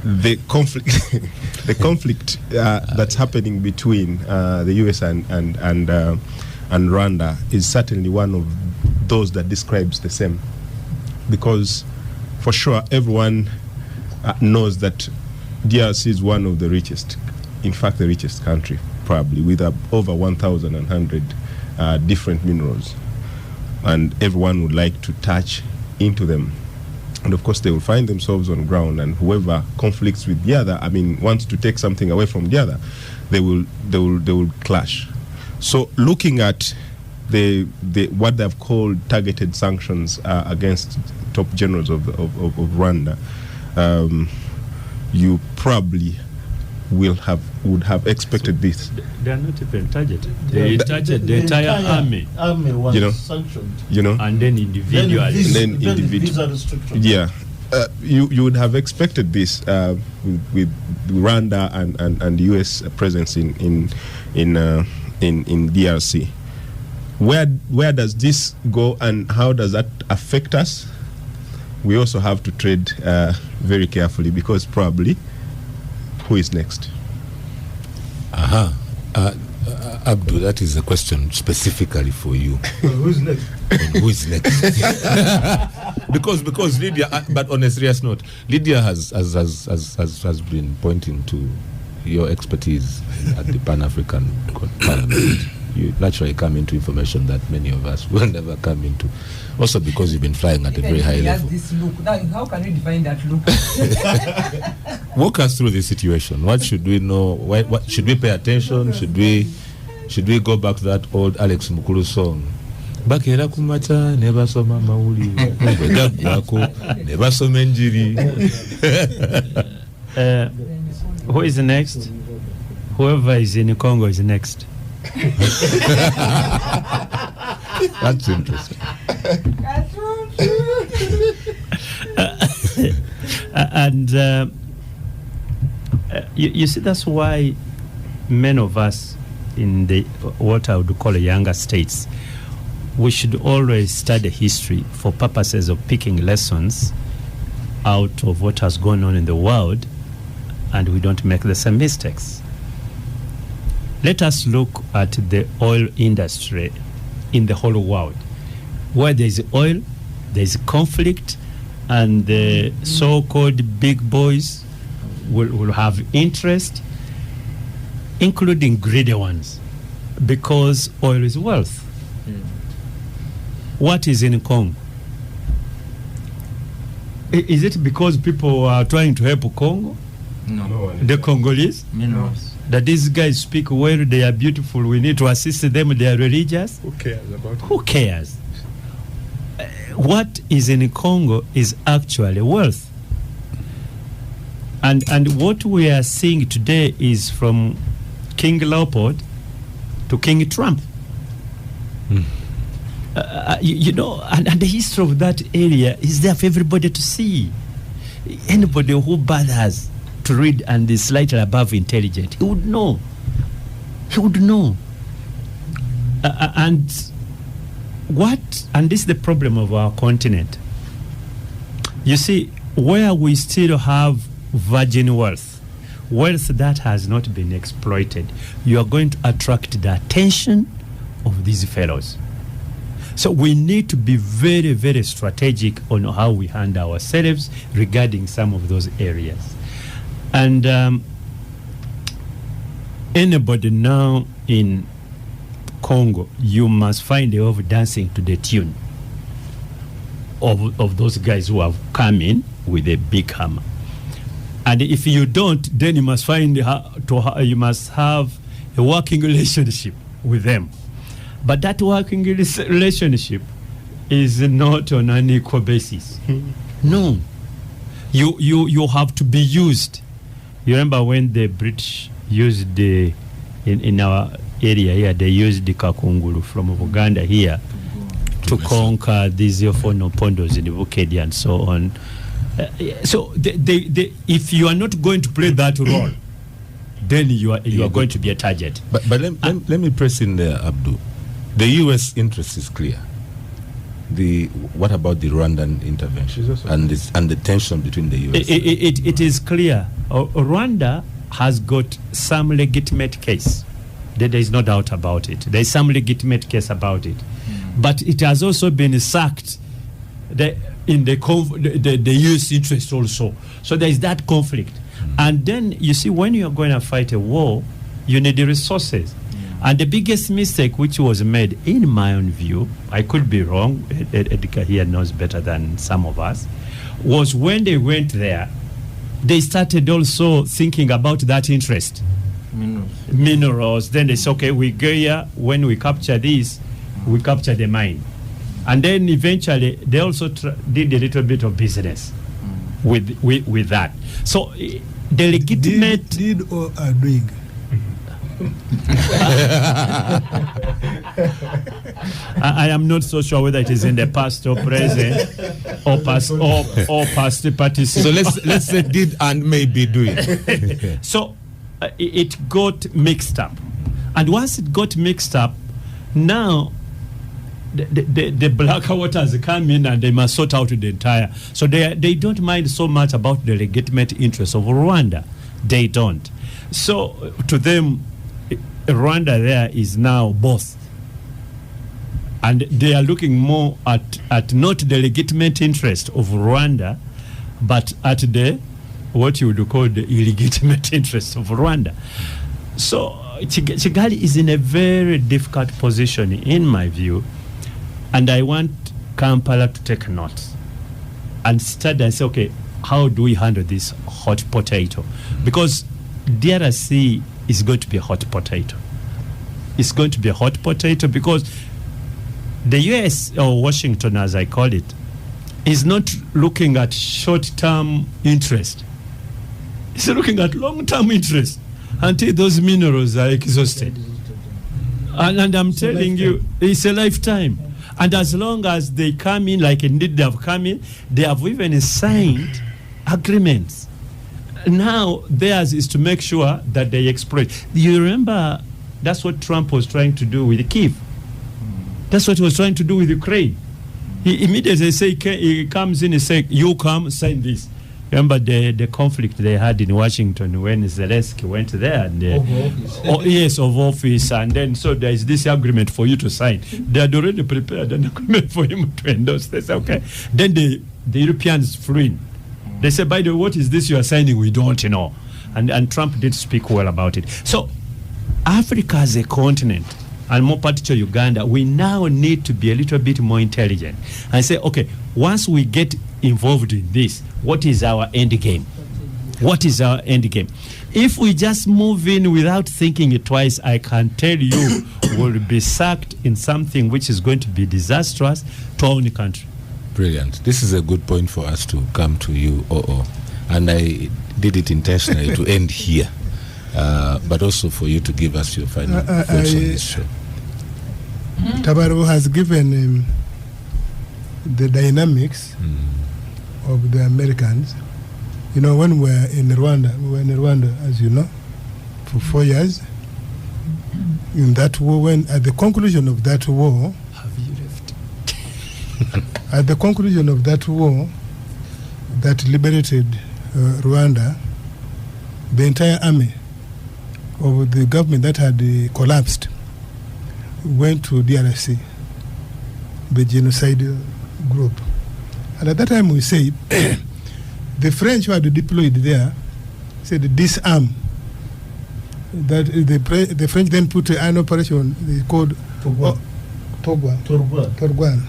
The conflict that's happening between the US and Rwanda is certainly one of those that describes the same, because for sure everyone knows that DRC is one of the richest, in fact the richest country probably, with over 1,100 different minerals, and everyone would like to touch into them. And of course, they will find themselves on ground, and whoever conflicts with the other, wants to take something away from the other, they will clash. So, looking at the what they've called targeted sanctions against top generals of Rwanda, you probably would have expected this. They are not even targeted. They target the entire army. Army was You know? sanctioned. And then individually. Then visa restrictions. Yeah. You would have expected this with Rwanda and U.S. presence in DRC. Where does this go, and how does that affect us? We also have to tread very carefully, because probably who is next? Abdu, that is a question specifically for you. Who is next? Who is next? because Lydia, but on a serious note, Lydia has been pointing to your expertise at the Pan-African Parliament. You naturally come into information that many of us will never come into. Also because you've been flying at a very high level. This look. Now, how can we define that look? Walk us through the situation. What should we know? What should we pay attention? Should we go back to that old Alex Mukulu song? Bakera kumacha never soma mauli wako never soma njiri. Who is next? Whoever is in Congo is next. That's interesting. And you see, that's why many of us in the what I would call younger states, we should always study history for purposes of picking lessons out of what has gone on in the world, and we don't make the same mistakes. Let us look at the oil industry in the whole world. Where there is oil, there is conflict, and the so-called big boys will have interest, including greedy ones, because oil is wealth. What is in Congo? Is it because people are trying to help Congo? No. The Congolese? Minerals. That these guys speak well, they are beautiful, we need to assist them, they are religious? Who cares about it? Who cares? What is in Congo is actually wealth. And what we are seeing today is from King Leopold to King Trump. You know, and the history of that area is there for everybody to see. Anybody who bothers to read and is slightly above intelligent, he would know. And this is the problem of our continent. You see, where we still have virgin wealth that has not been exploited, you are going to attract the attention of these fellows. So we need to be very, very strategic on how we handle ourselves regarding some of those areas. And anybody now in Congo, you must find a way of dancing to the tune of those guys who have come in with a big hammer. And if you don't, then you must you must have a working relationship with them. But that working relationship is not on an equal basis. No. You have to be used. You remember when the British used in our area here, they used the Kakungulu from Uganda here to conquer these Pondos in the Bukedi and so on. So if you are not going to play that role, then you are going to be a target. But let me press in there, Abdu. The U.S. interest is clear. What about the Rwandan intervention and the tension between the U.S. It is clear. Rwanda has got some legitimate case. There is no doubt about it. There is some legitimate case about it. But it has also been sacked in the U.S. interest also. So there is that conflict. And then, you see, when you are going to fight a war, you need the resources. And the biggest mistake which was made, in my own view, I could be wrong, Edgar here knows better than some of us, was when they went there, they started also thinking about that interest. Minerals. Then they said, okay, we go here, when we capture this, we capture the mine. And then eventually, they also did a little bit of business with that. So the legitimate did or are doing. I am not so sure whether it is in the past or present or past participating. So let's say did and may be doing. So it got mixed up, and once it got mixed up, now the blacker waters come in and they must sort out the entire. So they don't mind so much about the legitimate interests of Rwanda. They don't. So to them, Rwanda there is now both, and they are looking more at not the legitimate interest of Rwanda, but at the what you would call the illegitimate interest of Rwanda. So Kigali is in a very difficult position in my view, and I want Kampala to take note and study and say, okay, how do we handle this hot potato? Because DRC is going to be a hot potato. It's going to be a hot potato because the US, or Washington as I call it, is not looking at short-term interest. It's looking at long-term interest until those minerals are exhausted. And I'm telling you, it's a lifetime. And as long as they come in, like indeed they have come in, they have even signed agreements. Now theirs is to make sure that they exploit. You remember that's what Trump was trying to do with Kyiv. That's what he was trying to do with Ukraine. He immediately he comes in and says, you come, sign this. Remember the conflict they had in Washington when Zelensky went there and of office, and then so there is this agreement for you to sign. They had already prepared an agreement for him to endorse. They said, okay. Then the Europeans flew in. They said, by the way, what is this you are signing? We don't know. And Trump did speak well about it. So Africa as a continent, and more particularly Uganda, we now need to be a little bit more intelligent and say, okay, once we get involved in this, what is our end game? What is our end game? If we just move in without thinking it twice, I can tell you we'll be sucked in something which is going to be disastrous to our own country. Brilliant. This is a good point for us to come to you, and I did it intentionally to end here, but also for you to give us your final thoughts on this show. Tabarro has given the dynamics of the Americans. You know, when we were in Rwanda, as you know, for 4 years. In that war, when at the conclusion of that war, Have you left? at the conclusion of that war that liberated Rwanda, the entire army of the government that had collapsed went to DRC, the genocidal group. And at that time we said, the French who had deployed there said disarm. That the French then put an operation called Torguan,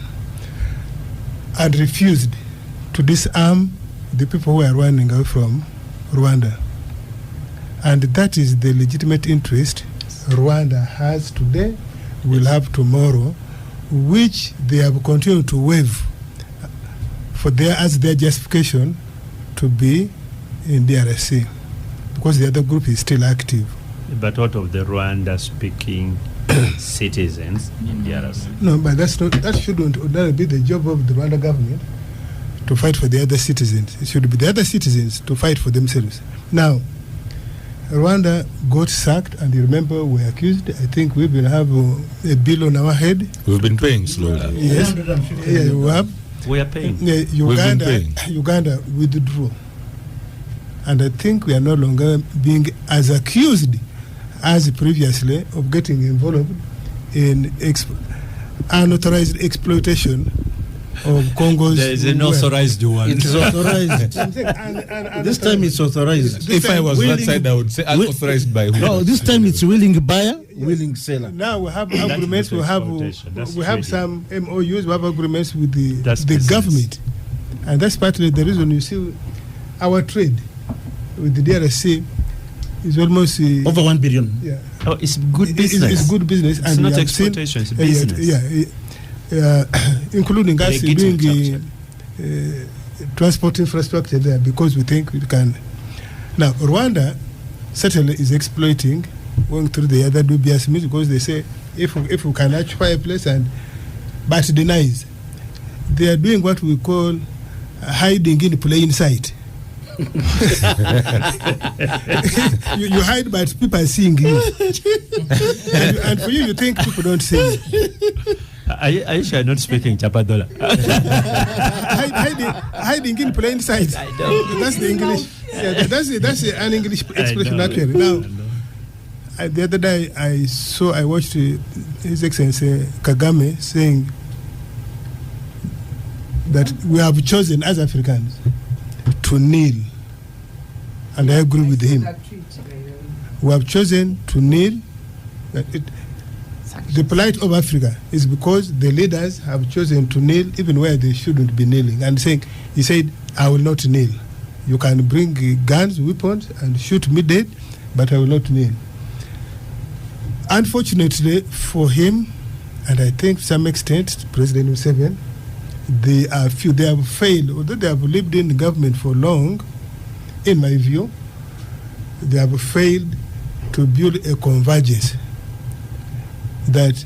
and refused to disarm the people who are running away from Rwanda. And that is the legitimate interest Rwanda has today, will have tomorrow, which they have continued to waive as their justification to be in DRC, because the other group is still active. But what of the Rwanda-speaking citizens in DRC? No, but that shouldn't be the job of the Rwanda government to fight for the other citizens. It should be the other citizens to fight for themselves. Now, Rwanda got sacked, and you remember we were accused. I think we've been having a bill on our head. We've been paying slowly. Yes, we have. We are paying. Uganda withdrew, and I think we are no longer being as accused as previously of getting involved in unauthorized exploitation of Congo's. There is an authorized one. It is authorized. This time it's authorized. If I was that side, I would say unauthorized by who? No, this time it's willing buyer, willing seller. Now we have agreements. We have some MOUs. We have agreements with the government, and that's partly the reason you see our trade with the DRC is almost over 1 billion. Yeah. Oh, it's good business. It's good business. It's not exploitation. It's business. Including us doing transport infrastructure there, because we think we can. Now, Rwanda certainly is exploiting, going through the other dubious means, because they say if we can occupy a place but denies, they are doing what we call hiding in plain sight. you hide, but people are seeing you, and for you think people don't see you. Aisha are not speaking Chapadola. hiding in plain sight. That's the English. Yeah, that's an English expression actually. Now, the other day I watched His Excellency Kagame saying that we have chosen as Africans to kneel, and I agree with him. We have chosen to kneel. The plight of Africa is because the leaders have chosen to kneel even where they shouldn't be kneeling. And he said, I will not kneel. You can bring guns, weapons, and shoot me dead, but I will not kneel. Unfortunately for him, and I think to some extent President Museveni, they have failed, although they have lived in the government for long, in my view, they have failed to build a convergence that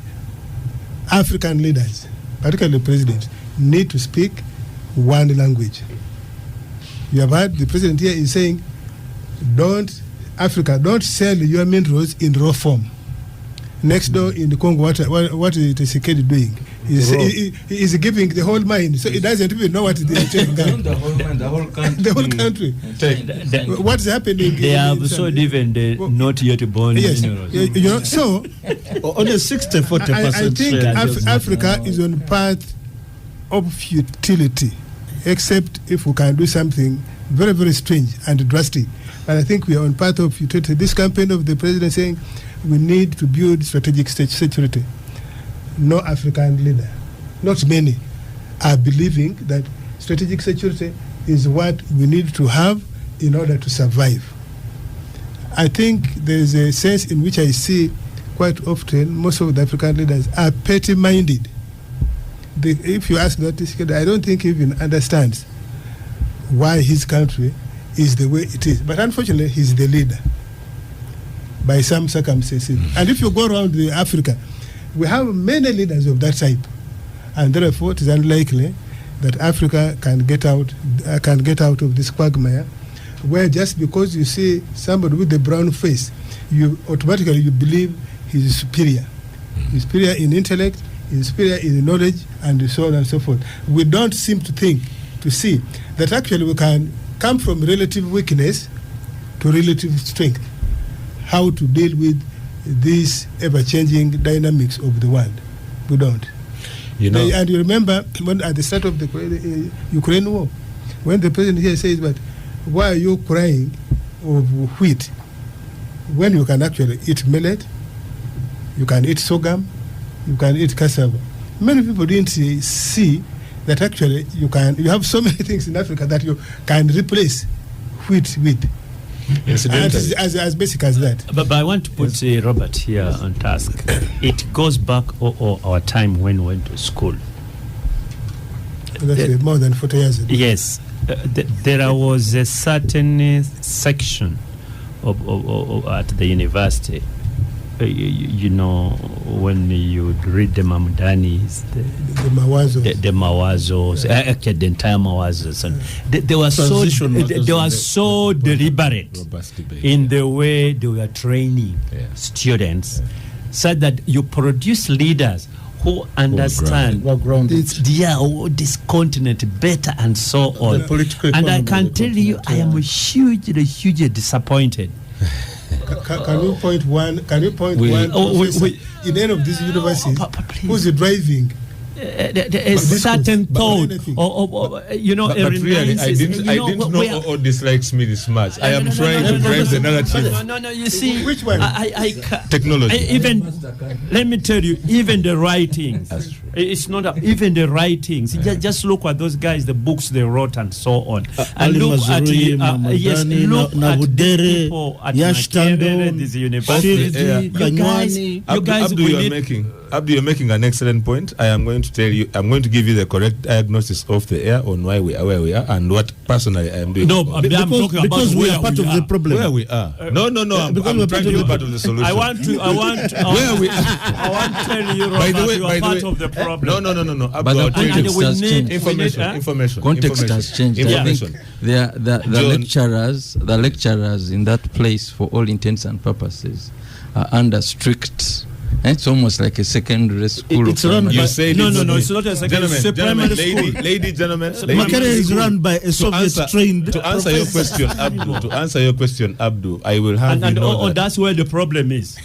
African leaders, particularly presidents, need to speak one language. You have heard the president here is saying, don't sell your minerals in raw form. Next door in the Congo, what is Tshisekedi doing? He is giving the whole mine, so he doesn't even know what they are taking. The whole country. The whole country. What's happening? They have sold even the not yet born minerals. So on a 60-40%. I think Africa is on path of futility, except if we can do something very, very strange and drastic. And I think we are on path of futility. This campaign of the president saying we need to build strategic security. No African leader, not many, are believing that strategic security is what we need to have in order to survive. I think there is a sense in which I see quite often most of the African leaders are petty-minded. If you ask that, I don't think he even understands why his country is the way it is. But unfortunately, he's the leader by some circumstances. And if you go around Africa, we have many leaders of that type, and therefore it is unlikely that Africa can get out of this quagmire, where just because you see somebody with a brown face, you automatically believe he's superior. He's superior in intellect, he's superior in knowledge, and so on and so forth. We don't seem to see that actually we can come from relative weakness to relative strength. How to deal with these ever-changing dynamics of the world. We don't. And you remember when at the start of the Ukraine war, when the president here says, but why are you crying of wheat when you can actually eat millet, you can eat sorghum, you can eat cassava? Many people didn't see that actually you have so many things in Africa that you can replace wheat with. As basic as that. But I want to put Robert here on task. It goes back all our time when we went to school. That's more than 40 years ago. Yes. There was a certain section of at the university. When you read the Mamdanis, the Mawazos, the entire Mawazos, and they were so deliberate in the way they were training students, so that you produce leaders who understand this continent better and so on. And I can tell you, I am hugely disappointed. Can you point one professor in any of these universities who's driving a certain thought but really I didn't know or dislikes me this much. I am trying to drive the narrative. No, you see, which one? Technology. Even let me tell you, even the writings, it's not even the writings. Just look at those guys, the books they wrote and so on, and look at look at the people at Makerere, this university. You guys Abdu, you're making an excellent point. I am going to to tell you, I'm going to give you the correct diagnosis off the air on why we are where we are and what personally I am doing. No, I'm talking about we are part of the problem. Where we are. No, I'm trying to be part of the solution. I want to Where we are. I want to tell you, Robert, you are part of the problem. No. But the context has changed. Information. Context has changed. I think the lecturers in that place, for all intents and purposes, are under strict. It's almost like a secondary school. It's run by, it's not a secondary school. Ladies, gentlemen. Makerere is run by a Soviet-trained. To answer your question, Abdu, I will have you know that's where the problem is.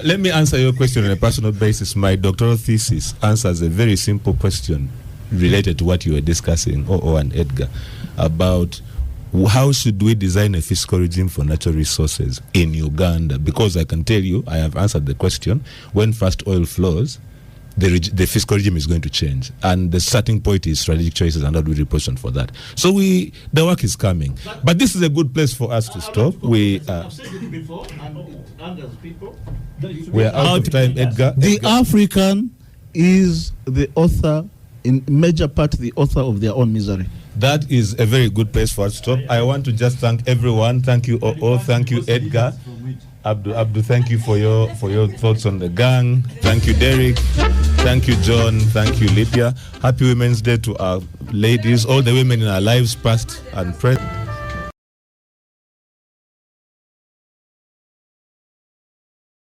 Let me answer your question on a personal basis. My doctoral thesis answers a very simple question related to what you were discussing, and Edgar, about how should we design a fiscal regime for natural resources in Uganda? Because I can tell you, I have answered the question. When first oil flows, the fiscal regime is going to change, and the starting point is strategic choices, and how do we reposition for that? So the work is coming, but this is a good place for us to stop. We are out of time, Edgar. The African is the author, in major part, the author of their own misery. That is a very good place for us to stop. I want to just thank everyone. Thank you, thank you, Edgar. Abdu, thank you for your thoughts on the gang. Thank you, Derek. Thank you, John. Thank you, Lydia. Happy Women's Day to our ladies, all the women in our lives, past and present.